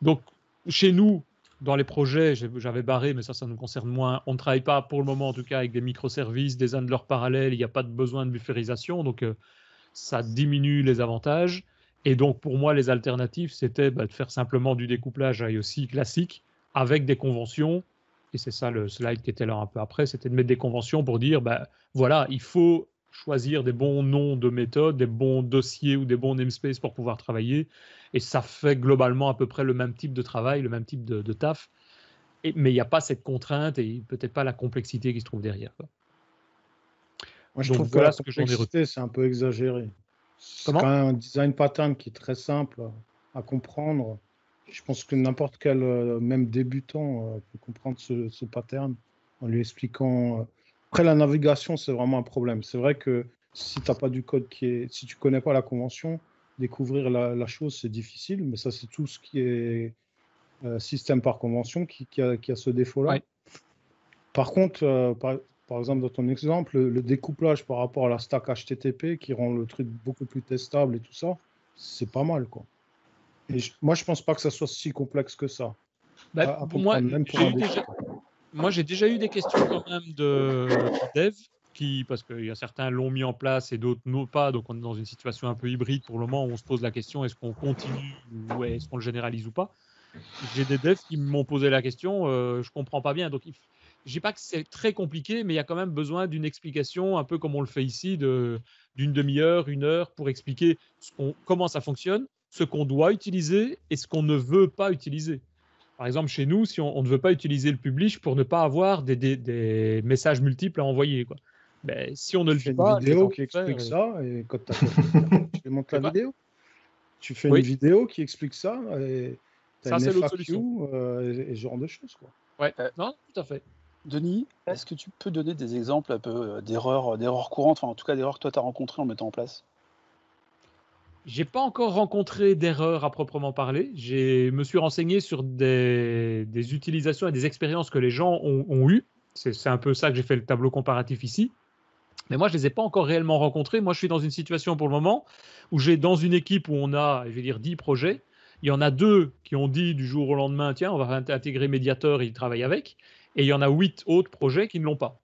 Donc, chez nous, dans les projets, j'avais barré, mais ça nous concerne moins. On ne travaille pas pour le moment, en tout cas, avec des microservices, des handlers parallèles. Il n'y a pas de besoin de bufferisation. Donc, ça diminue les avantages. Et donc, pour moi, les alternatives, c'était de faire simplement du découplage IOC classique avec des conventions. Et c'est ça le slide qui était là un peu après, c'était de mettre des conventions pour dire, voilà, il faut choisir des bons noms de méthodes, des bons dossiers ou des bons namespaces pour pouvoir travailler. Et ça fait globalement à peu près le même type de travail, le même type de taf. Mais il n'y a pas cette contrainte et peut-être pas la complexité qui se trouve derrière, quoi. Moi, je Donc, trouve voilà que ce la que j'en ai retenu. complexité, c'est un peu exagéré. C'est Comment quand même un design pattern qui est très simple à comprendre. Je pense que n'importe quel, même débutant, peut comprendre ce pattern en lui expliquant. Après, la navigation, c'est vraiment un problème. C'est vrai que si tu n'as pas du code si tu ne connais pas la convention, découvrir la chose, c'est difficile, mais ça, c'est tout ce qui est système par convention qui a ce défaut-là. Ouais. Par contre, par exemple, dans ton exemple, le découplage par rapport à la stack HTTP qui rend le truc beaucoup plus testable et tout ça, c'est pas mal, quoi. Et moi, je pense pas que ça soit si complexe que ça. Pour moi, j'ai déjà eu des questions quand même de dev, parce qu'il y a certains l'ont mis en place et d'autres n'ont pas. Donc, on est dans une situation un peu hybride pour le moment où on se pose la question, est-ce qu'on continue ou est-ce qu'on le généralise ou pas? j'ai des devs qui m'ont posé la question, je comprends pas bien. Donc, je dis pas que c'est très compliqué, mais il y a quand même besoin d'une explication, un peu comme on le fait ici, d'une demi-heure, 1 heure, pour expliquer comment ça fonctionne, ce qu'on doit utiliser et ce qu'on ne veut pas utiliser. Par exemple, chez nous, si on ne veut pas utiliser le publish pour ne pas avoir des messages multiples à envoyer, quoi. Ben, si on ne le Tu fais dit pas, une les vidéo gens qui vont faire, explique ça et quand tu as tu les montres la quoi vidéo. Tu fais Oui. une vidéo qui explique ça et tu as Ça, une c'est l'autre FAQ solution. et ce genre de choses, quoi. Ouais, non, tout à fait. Denis, est-ce que tu peux donner des exemples un peu d'erreurs courantes, enfin en tout cas d'erreurs que toi tu as rencontrées en mettant en place? J'ai pas encore rencontré d'erreur à proprement parler. Je me suis renseigné sur des utilisations et des expériences que les gens ont eues. C'est un peu ça que j'ai fait le tableau comparatif ici. Mais moi, je les ai pas encore réellement rencontrés. Moi, je suis dans une situation pour le moment où j'ai dans une équipe où on a, je vais dire, 10 projets. Il y en a 2 qui ont dit du jour au lendemain, tiens, on va intégrer Mediator, ils travaillent avec. Et il y en a 8 autres projets qui ne l'ont pas.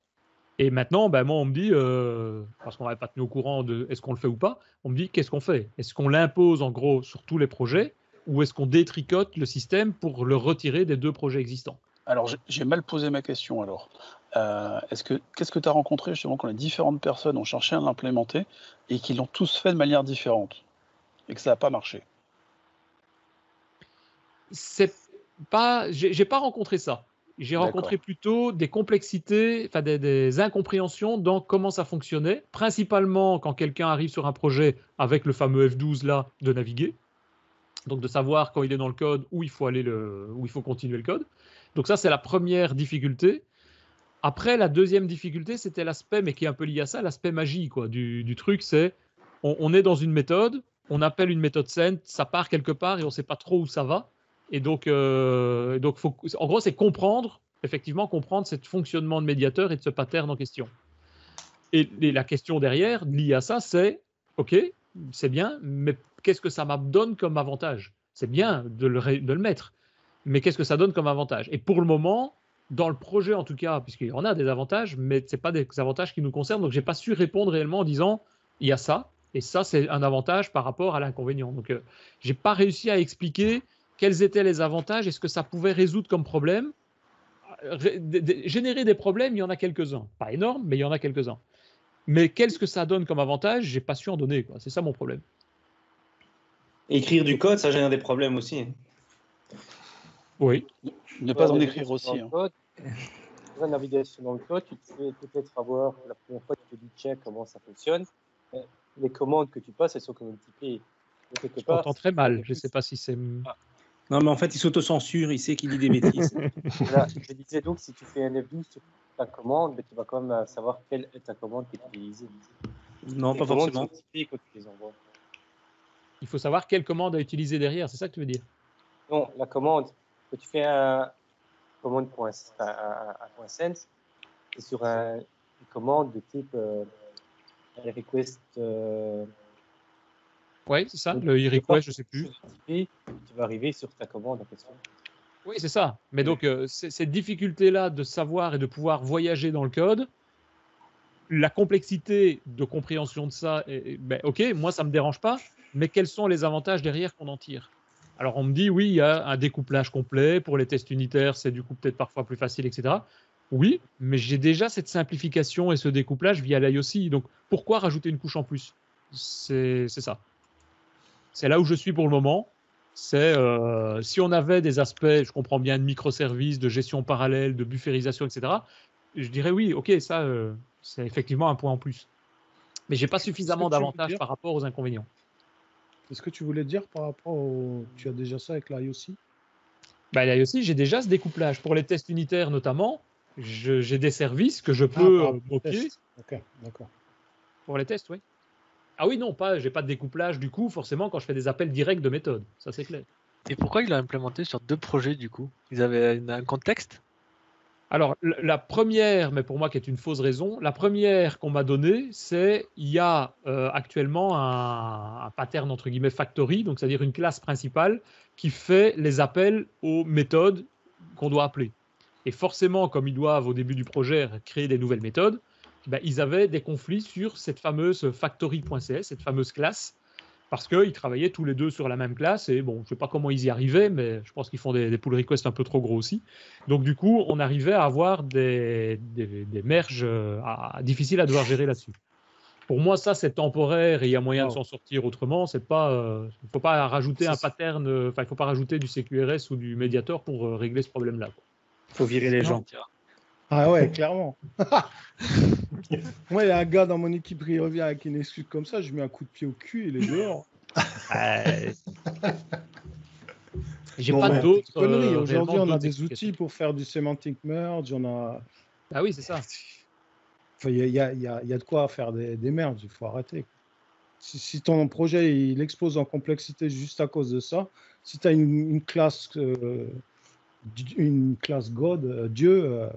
Et maintenant, ben, moi, on me dit, parce qu'on n'avait pas tenu au courant de est-ce qu'on le fait ou pas, on me dit qu'est-ce qu'on fait? Est-ce qu'on l'impose en gros sur tous les projets ou est-ce qu'on détricote le système pour le retirer des 2 projets existants? Alors j'ai mal posé ma question alors. Qu'est-ce que tu as rencontré justement quand les différentes personnes ont cherché à l'implémenter et qu'ils l'ont tous fait de manière différente et que ça n'a pas marché? C'est pas, j'ai pas rencontré ça. J'ai rencontré plutôt des complexités, enfin des incompréhensions dans comment ça fonctionnait, principalement quand quelqu'un arrive sur un projet avec le fameux F12 là de naviguer, donc de savoir quand il est dans le code où il faut aller où il faut continuer le code. Donc ça c'est la première difficulté. Après la deuxième difficulté c'était l'aspect, mais qui est un peu lié à ça, l'aspect magie quoi du truc, c'est on est dans une méthode, on appelle une méthode send, ça part quelque part et on ne sait pas trop où ça va. Et donc, en gros, c'est effectivement comprendre ce fonctionnement de médiateur et de ce pattern en question. Et la question derrière, liée à ça, c'est, OK, c'est bien, mais qu'est-ce que ça me donne comme avantage? C'est bien de le mettre, mais qu'est-ce que ça donne comme avantage? Et pour le moment, dans le projet en tout cas, puisqu'il y en a des avantages, mais ce n'est pas des avantages qui nous concernent, donc je n'ai pas su répondre réellement en disant, il y a ça, et ça, c'est un avantage par rapport à l'inconvénient. Donc, je n'ai pas réussi à expliquer quels étaient les avantages et ce que ça pouvait résoudre comme problème. Générer des problèmes, il y en a quelques-uns. Pas énormes, mais il y en a quelques-uns. Mais qu'est-ce que ça donne comme avantage? Je n'ai pas su en donner. C'est ça mon problème. Écrire du code, ça génère des problèmes aussi. Oui. Ne pas en écrire aussi. Dans la navigation dans le code, tu te fais peut-être avoir, la première fois, tu te dis tiens, comment ça fonctionne. Les commandes que tu passes, elles sont quand même typées. Je t'entends très mal. Je ne sais pas si c'est... Non, mais en fait, il s'auto-censure, il sait qu'il dit des bêtises. Voilà, je disais donc, si tu fais un F12 sur ta commande, tu vas quand même savoir quelle est ta commande qui est utilisée. Non, pas forcément. Sont typées quand tu les envoies. Il faut savoir quelle commande à utiliser derrière, c'est ça que tu veux dire? Non, la commande, quand tu fais un commande.sense, c'est sur une commande de type request. Oui, c'est ça, le request, je ne sais plus. Tu vas arriver sur ta commande en question. Oui, c'est ça. Mais donc, cette difficulté-là de savoir et de pouvoir voyager dans le code, la complexité de compréhension de ça, ben, OK, moi, ça ne me dérange pas, mais quels sont les avantages derrière qu'on en tire? Alors, on me dit, oui, il y a un découplage complet. Pour les tests unitaires, c'est du coup peut-être parfois plus facile, etc. Oui, mais j'ai déjà cette simplification et ce découplage via l'IOC. Donc, pourquoi rajouter une couche en plus? C'est ça. C'est là où je suis pour le moment. C'est si on avait des aspects, je comprends bien, de microservices, de gestion parallèle, de bufferisation, etc., je dirais oui, OK, ça, c'est effectivement un point en plus. Mais je n'ai pas suffisamment d'avantages par rapport aux inconvénients. Qu'est-ce que tu voulais dire par rapport au... Tu as déjà ça avec l'IOC? Bah, l'IOC, j'ai déjà ce découplage. Pour les tests unitaires notamment, j'ai des services que je peux moquer. Ok, d'accord. Pour les tests, oui. Ah oui, non, j'ai pas de découplage du coup, forcément, quand je fais des appels directs de méthode. Ça, c'est clair. Et pourquoi il l'a implémenté sur 2 projets du coup? Ils avaient un contexte? Alors, la première, mais pour moi qui est une fausse raison, la première qu'on m'a donnée, c'est il y a actuellement un pattern entre guillemets factory, donc c'est-à-dire une classe principale qui fait les appels aux méthodes qu'on doit appeler. Et forcément, comme ils doivent au début du projet créer des nouvelles méthodes, ben, ils avaient des conflits sur cette fameuse factory.cs, cette fameuse classe, Parce qu'ils travaillaient tous les deux sur la même classe, et bon, je ne sais pas comment ils y arrivaient, mais je pense qu'ils font des pull requests un peu trop gros aussi. Donc du coup, on arrivait à avoir des merges difficiles à devoir gérer là-dessus. Pour moi, ça, c'est temporaire et il y a moyen de s'en sortir autrement. Il ne faut pas rajouter un pattern, il ne faut pas rajouter du CQRS ou du Mediator pour régler ce problème-là. Il faut virer les gens. Ah ouais, clairement. Moi, il y a un gars dans mon équipe qui revient avec une excuse comme ça, je mets un coup de pied au cul, il est dehors. J'ai pas d'autres. Aujourd'hui, on a des outils pour faire du semantic merge, on a. Ah oui, c'est ça. Il y a de quoi faire des merges, il faut arrêter. Si ton projet il explose en complexité juste à cause de ça, si tu as une classe God, Dieu,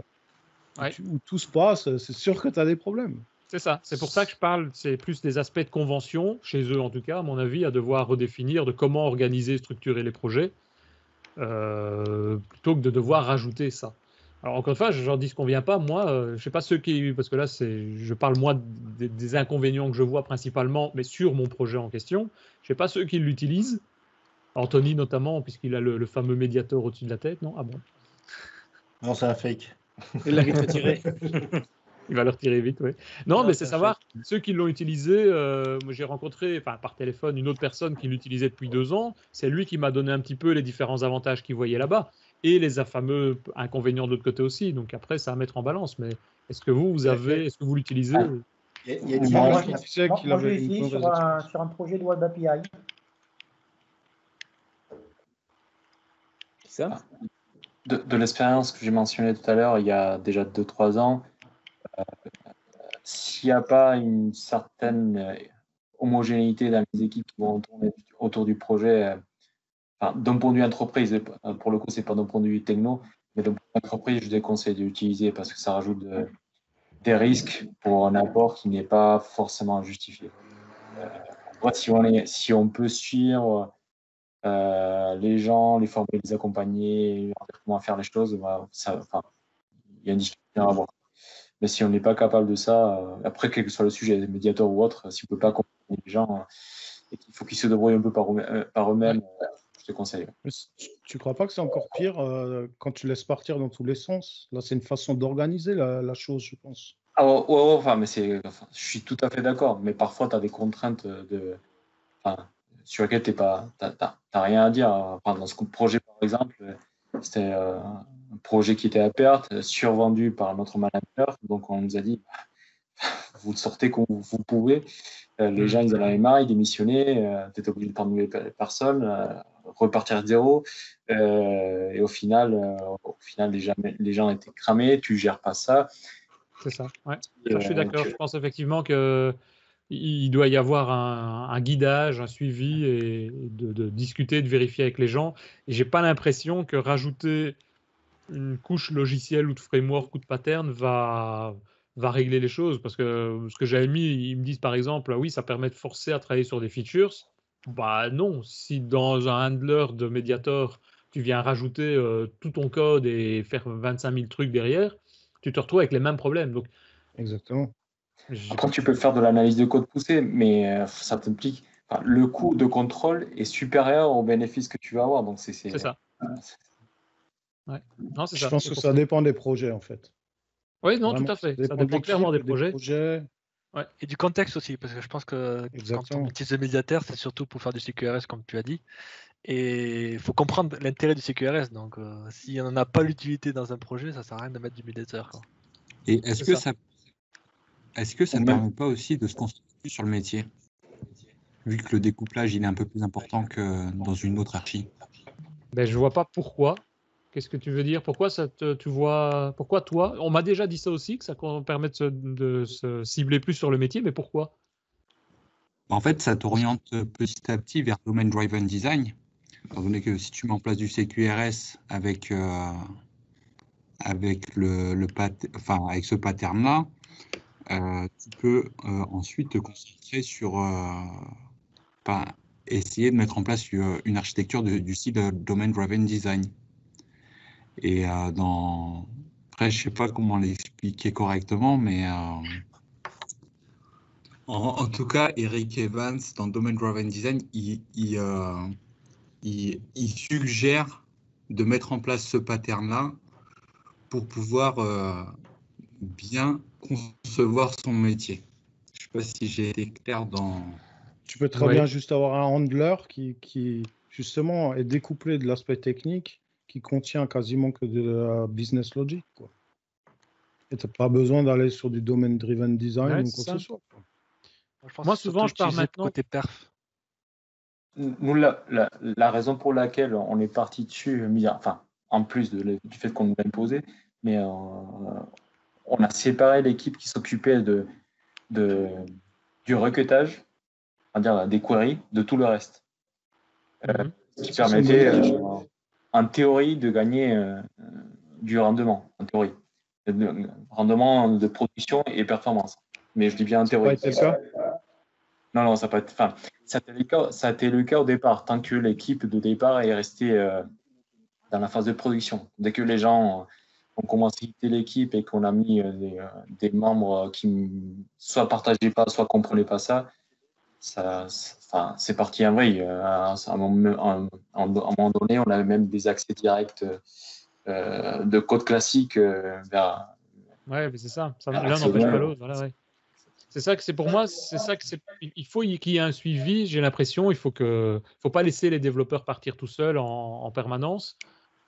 où tout se passe, c'est sûr que tu as des problèmes. C'est ça, c'est pour ça que je parle, c'est plus des aspects de convention, chez eux en tout cas, à mon avis, à devoir redéfinir de comment organiser, structurer les projets, plutôt que de devoir rajouter ça. Alors encore une fois, je n'en dis qu'on vient pas, moi, je ne sais pas ceux qui, parce que là, je parle moi des inconvénients que je vois principalement, mais sur mon projet en question, je ne sais pas ceux qui l'utilisent, Anthony notamment, puisqu'il a le fameux médiateur au-dessus de la tête, non? Ah bon? Non, c'est un fake. Il l'a retiré. Il va le retirer vite, oui. Non, mais c'est savoir, ceux qui l'ont utilisé, moi j'ai rencontré par téléphone une autre personne qui l'utilisait depuis 2 ans. C'est lui qui m'a donné un petit peu les différents avantages qu'il voyait là-bas et les fameux inconvénients de l'autre côté aussi. Donc après, c'est à mettre en balance. Mais est-ce que est-ce que vous l'utilisez? Moi, je l'ai essayé sur un projet de Web API. Ça de l'expérience que j'ai mentionnée tout à l'heure, il y a déjà 2-3 ans, s'il n'y a pas une certaine homogénéité dans les équipes qui vont tourner autour du projet, d'un point de vue entreprise, pour le coup, c'est pas d'un point de vue techno, mais d'un point de vue entreprise, je déconseille de l'utiliser parce que ça rajoute des risques pour un apport qui n'est pas forcément justifié. Si on peut suivre les gens, les former, les accompagner, leur dire comment faire les choses, il y a une discussion à avoir. Mais si on n'est pas capable de ça, après, quel que soit le sujet, médiateur ou autre, si on ne peut pas accompagner les gens et qu'il faut qu'ils se débrouillent un peu par eux-mêmes, je te conseille. Mais tu ne crois pas que c'est encore pire quand tu laisses partir dans tous les sens? Là, c'est une façon d'organiser la chose, je pense. Je suis tout à fait d'accord, mais parfois, tu as des contraintes sur lesquelles tu n'as rien à dire. Dans ce projet, par exemple, c'était un projet qui était à perte, survendu par notre manager. Donc, on nous a dit, vous le sortez quand vous pouvez. Les gens, ils en avaient marre, ils démissionnaient. Tu étais obligé de prendre de nouvelles personnes, repartir de zéro. Et au final, les gens étaient cramés. Tu ne gères pas ça. C'est ça, ouais. Ça, je suis d'accord. Je pense effectivement qu'il doit y avoir un guidage, un suivi et de discuter, de vérifier avec les gens. Et je n'ai pas l'impression que rajouter une couche logicielle ou de framework ou de pattern va régler les choses. Parce que ce que j'avais mis, ils me disent par exemple, oui, ça permet de forcer à travailler sur des features. Bah non, si dans un handler de Mediator, tu viens rajouter tout ton code et faire 25 000 trucs derrière, tu te retrouves avec les mêmes problèmes. Donc, exactement. Après, tu peux faire de l'analyse de code poussée, mais ça t'implique. Le coût de contrôle est supérieur aux bénéfices que tu vas avoir. Donc c'est ça. Ouais. Non, je pense que ça dépend des projets, en fait. Oui, non, vraiment, tout à fait. Ça dépend clairement des projets. Ouais. Et du contexte aussi, parce que je pense que quand on utilise le médiateur, c'est surtout pour faire du CQRS, comme tu as dit. Et il faut comprendre l'intérêt du CQRS. Donc, si on n'en a pas l'utilité dans un projet, ça ne sert à rien de mettre du médiateur. Quoi. Et est-ce que ça ne permet pas aussi de se concentrer sur le métier, vu que le découplage il est un peu plus important que dans une autre archi? Ben, je ne vois pas pourquoi. Qu'est-ce que tu veux dire? Pourquoi pourquoi toi? On m'a déjà dit ça aussi, que ça permet de se cibler plus sur le métier, mais pourquoi? En fait, ça t'oriente petit à petit vers Domain Driven Design. Étant donné que si tu mets en place du CQRS avec ce pattern-là, tu peux ensuite te concentrer sur essayer de mettre en place une architecture du style Domain Driven Design. Et après, je ne sais pas comment l'expliquer correctement, mais en En tout cas, Eric Evans, dans Domain Driven Design, il suggère de mettre en place ce pattern-là pour pouvoir bien concevoir son métier. Je ne sais pas si j'ai été clair dans... Tu peux très bien juste avoir un handler qui justement est découplé de l'aspect technique, qui contient quasiment que de la business logic, quoi. Et tu n'as pas besoin d'aller sur du domain driven design ou quoi que ce soit. Moi, souvent, je pars maintenant côté perf. Nous, la raison pour laquelle on est parti dessus, enfin, en plus du fait qu'on nous l'a imposé, mais on a séparé l'équipe qui s'occupait du requêtage, on va dire des queries, de tout le reste. Ce qui permettait, en théorie, de gagner du rendement, en théorie. Rendement de production et performance. Mais je dis bien en théorie. Non, ça n'a pas été. Enfin, ça a été le cas au départ, tant que l'équipe de départ est restée dans la phase de production. Dès que les gens ont commencé à quitter l'équipe et qu'on a mis des membres qui soit partageaient pas, soit comprenaient pas ça, c'est parti en vrille. À un moment donné, on avait même des accès directs de code classique vers. Ouais, mais c'est ça. L'un n'empêche pas l'autre. Voilà, ouais. C'est ça que c'est pour moi. C'est ça que c'est. Il faut qu'il y ait un suivi. J'ai l'impression. Il faut pas laisser les développeurs partir tout seuls en permanence.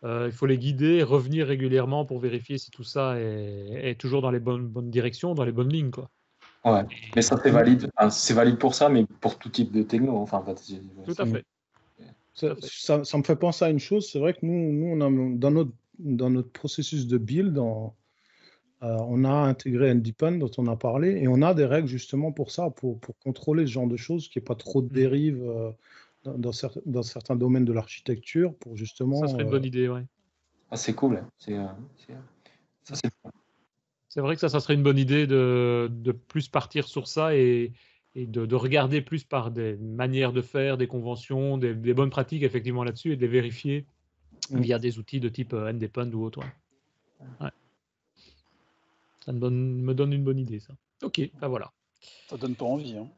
Il faut les guider, revenir régulièrement pour vérifier si tout ça est toujours dans les bonnes directions, dans les bonnes lignes, quoi. Ouais, mais ça c'est valide. Enfin, c'est valide pour ça, mais pour tout type de techno. Enfin, tout à fait. Ça me fait penser à une chose. C'est vrai que nous on a dans notre processus de build, on a intégré Endipend dont on a parlé, et on a des règles justement pour ça, pour contrôler ce genre de choses, qu'il n'y ait pas trop de dérives dans certains domaines de l'architecture, pour justement. Ça serait une bonne idée, ouais. Ah, c'est cool. C'est vrai que ça serait une bonne idée de plus partir sur ça et de regarder plus par des manières de faire, des conventions, des bonnes pratiques effectivement là-dessus, et de les vérifier via des outils de type Endipend ou autre. Ouais. Ça me donne une bonne idée, ça. Ok, ben voilà. Ça donne pas envie. Hein.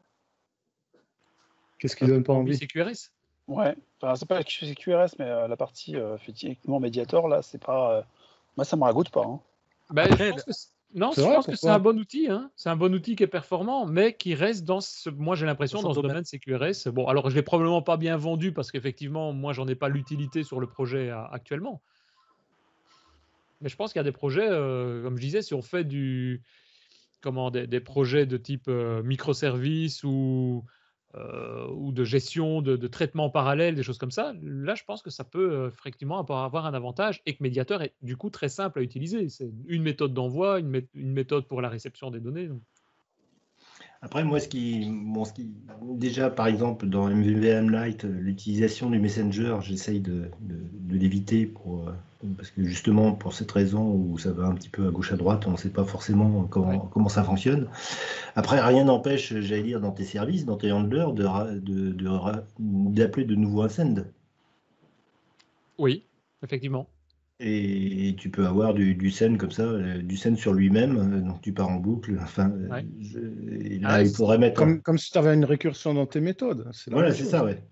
Qu'est-ce qui donne pas envie? C'est QRS. Ouais, enfin, c'est pas QRS, mais la partie effectivement Mediator, là, c'est pas. Moi, ça me ragoûte pas. Hein. Ben, je pense que c'est un bon outil. Hein. C'est un bon outil qui est performant, mais qui reste moi j'ai l'impression, dans ce domaine CQRS. Bon, alors je l'ai probablement pas bien vendu parce qu'effectivement, moi, j'en ai pas l'utilité sur le projet actuellement. Mais je pense qu'il y a des projets, comme je disais, si on fait des projets de type microservices ou de gestion de traitement parallèle, des choses comme ça, là, je pense que ça peut effectivement avoir un avantage et que Mediator est du coup très simple à utiliser. C'est une méthode d'envoi, une méthode pour la réception des données. Donc. Après, moi, déjà, par exemple, dans MVVM Lite, l'utilisation du Messenger, j'essaye de l'éviter parce que justement, pour cette raison où ça va un petit peu à gauche à droite, on ne sait pas forcément comment ça fonctionne. Après, rien n'empêche, j'allais dire, dans tes services, dans tes handlers, d'appeler de nouveau un send. Oui, effectivement. Et tu peux avoir du send comme ça, du send sur lui-même, donc tu pars en boucle. Enfin, là, il faudrait mettre. Comme si tu avais une récursion dans tes méthodes. Voilà, c'est ça, ouais.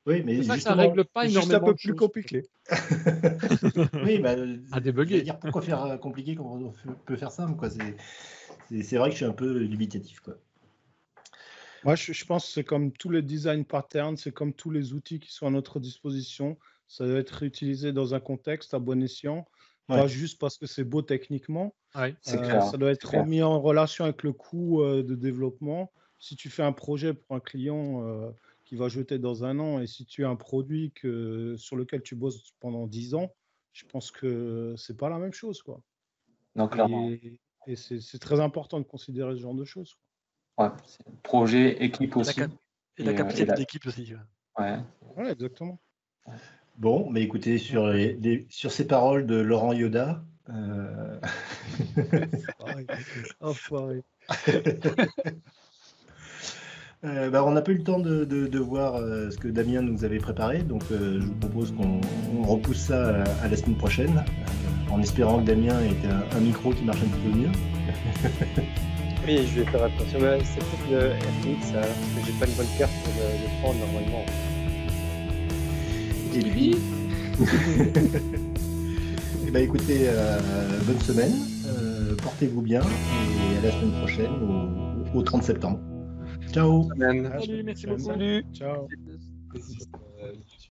Oui, mais c'est ça que ça règle pas énormément. Juste un peu plus compliqué. Oui, à débugger. Pourquoi faire compliqué quand on peut faire simple, quoi. C'est vrai que je suis un peu dubitatif, quoi. Moi, je pense que c'est comme tous les design patterns, c'est comme tous les outils qui sont à notre disposition. Ça doit être utilisé dans un contexte à bon escient, pas juste parce que c'est beau techniquement. Ouais, ça doit être mis en relation avec le coût de développement. Si tu fais un projet pour un client qui va jeter dans 1 an, et si tu as un produit sur lequel tu bosses pendant 10 ans, je pense que c'est pas la même chose, quoi. Non, clairement. Et c'est très important de considérer ce genre de choses, quoi. Ouais, projet, équipe aussi. Et la capacité d'équipe aussi. Ouais, exactement. Bon, mais écoutez, sur ces paroles de Laurent Yoda. Enfoiré. On n'a pas eu le temps de voir ce que Damien nous avait préparé, donc je vous propose qu'on repousse ça à la semaine prochaine, en espérant que Damien ait un micro qui marche un petit peu mieux. Oui, je vais faire attention. Mais c'est peut-être le RTX, parce que j'ai pas une bonne carte pour le prendre normalement. Et puis Eh ben, écoutez, bonne semaine, portez-vous bien et à la semaine prochaine au 30 septembre. Ciao. Salut, merci beaucoup. Salut. Ciao.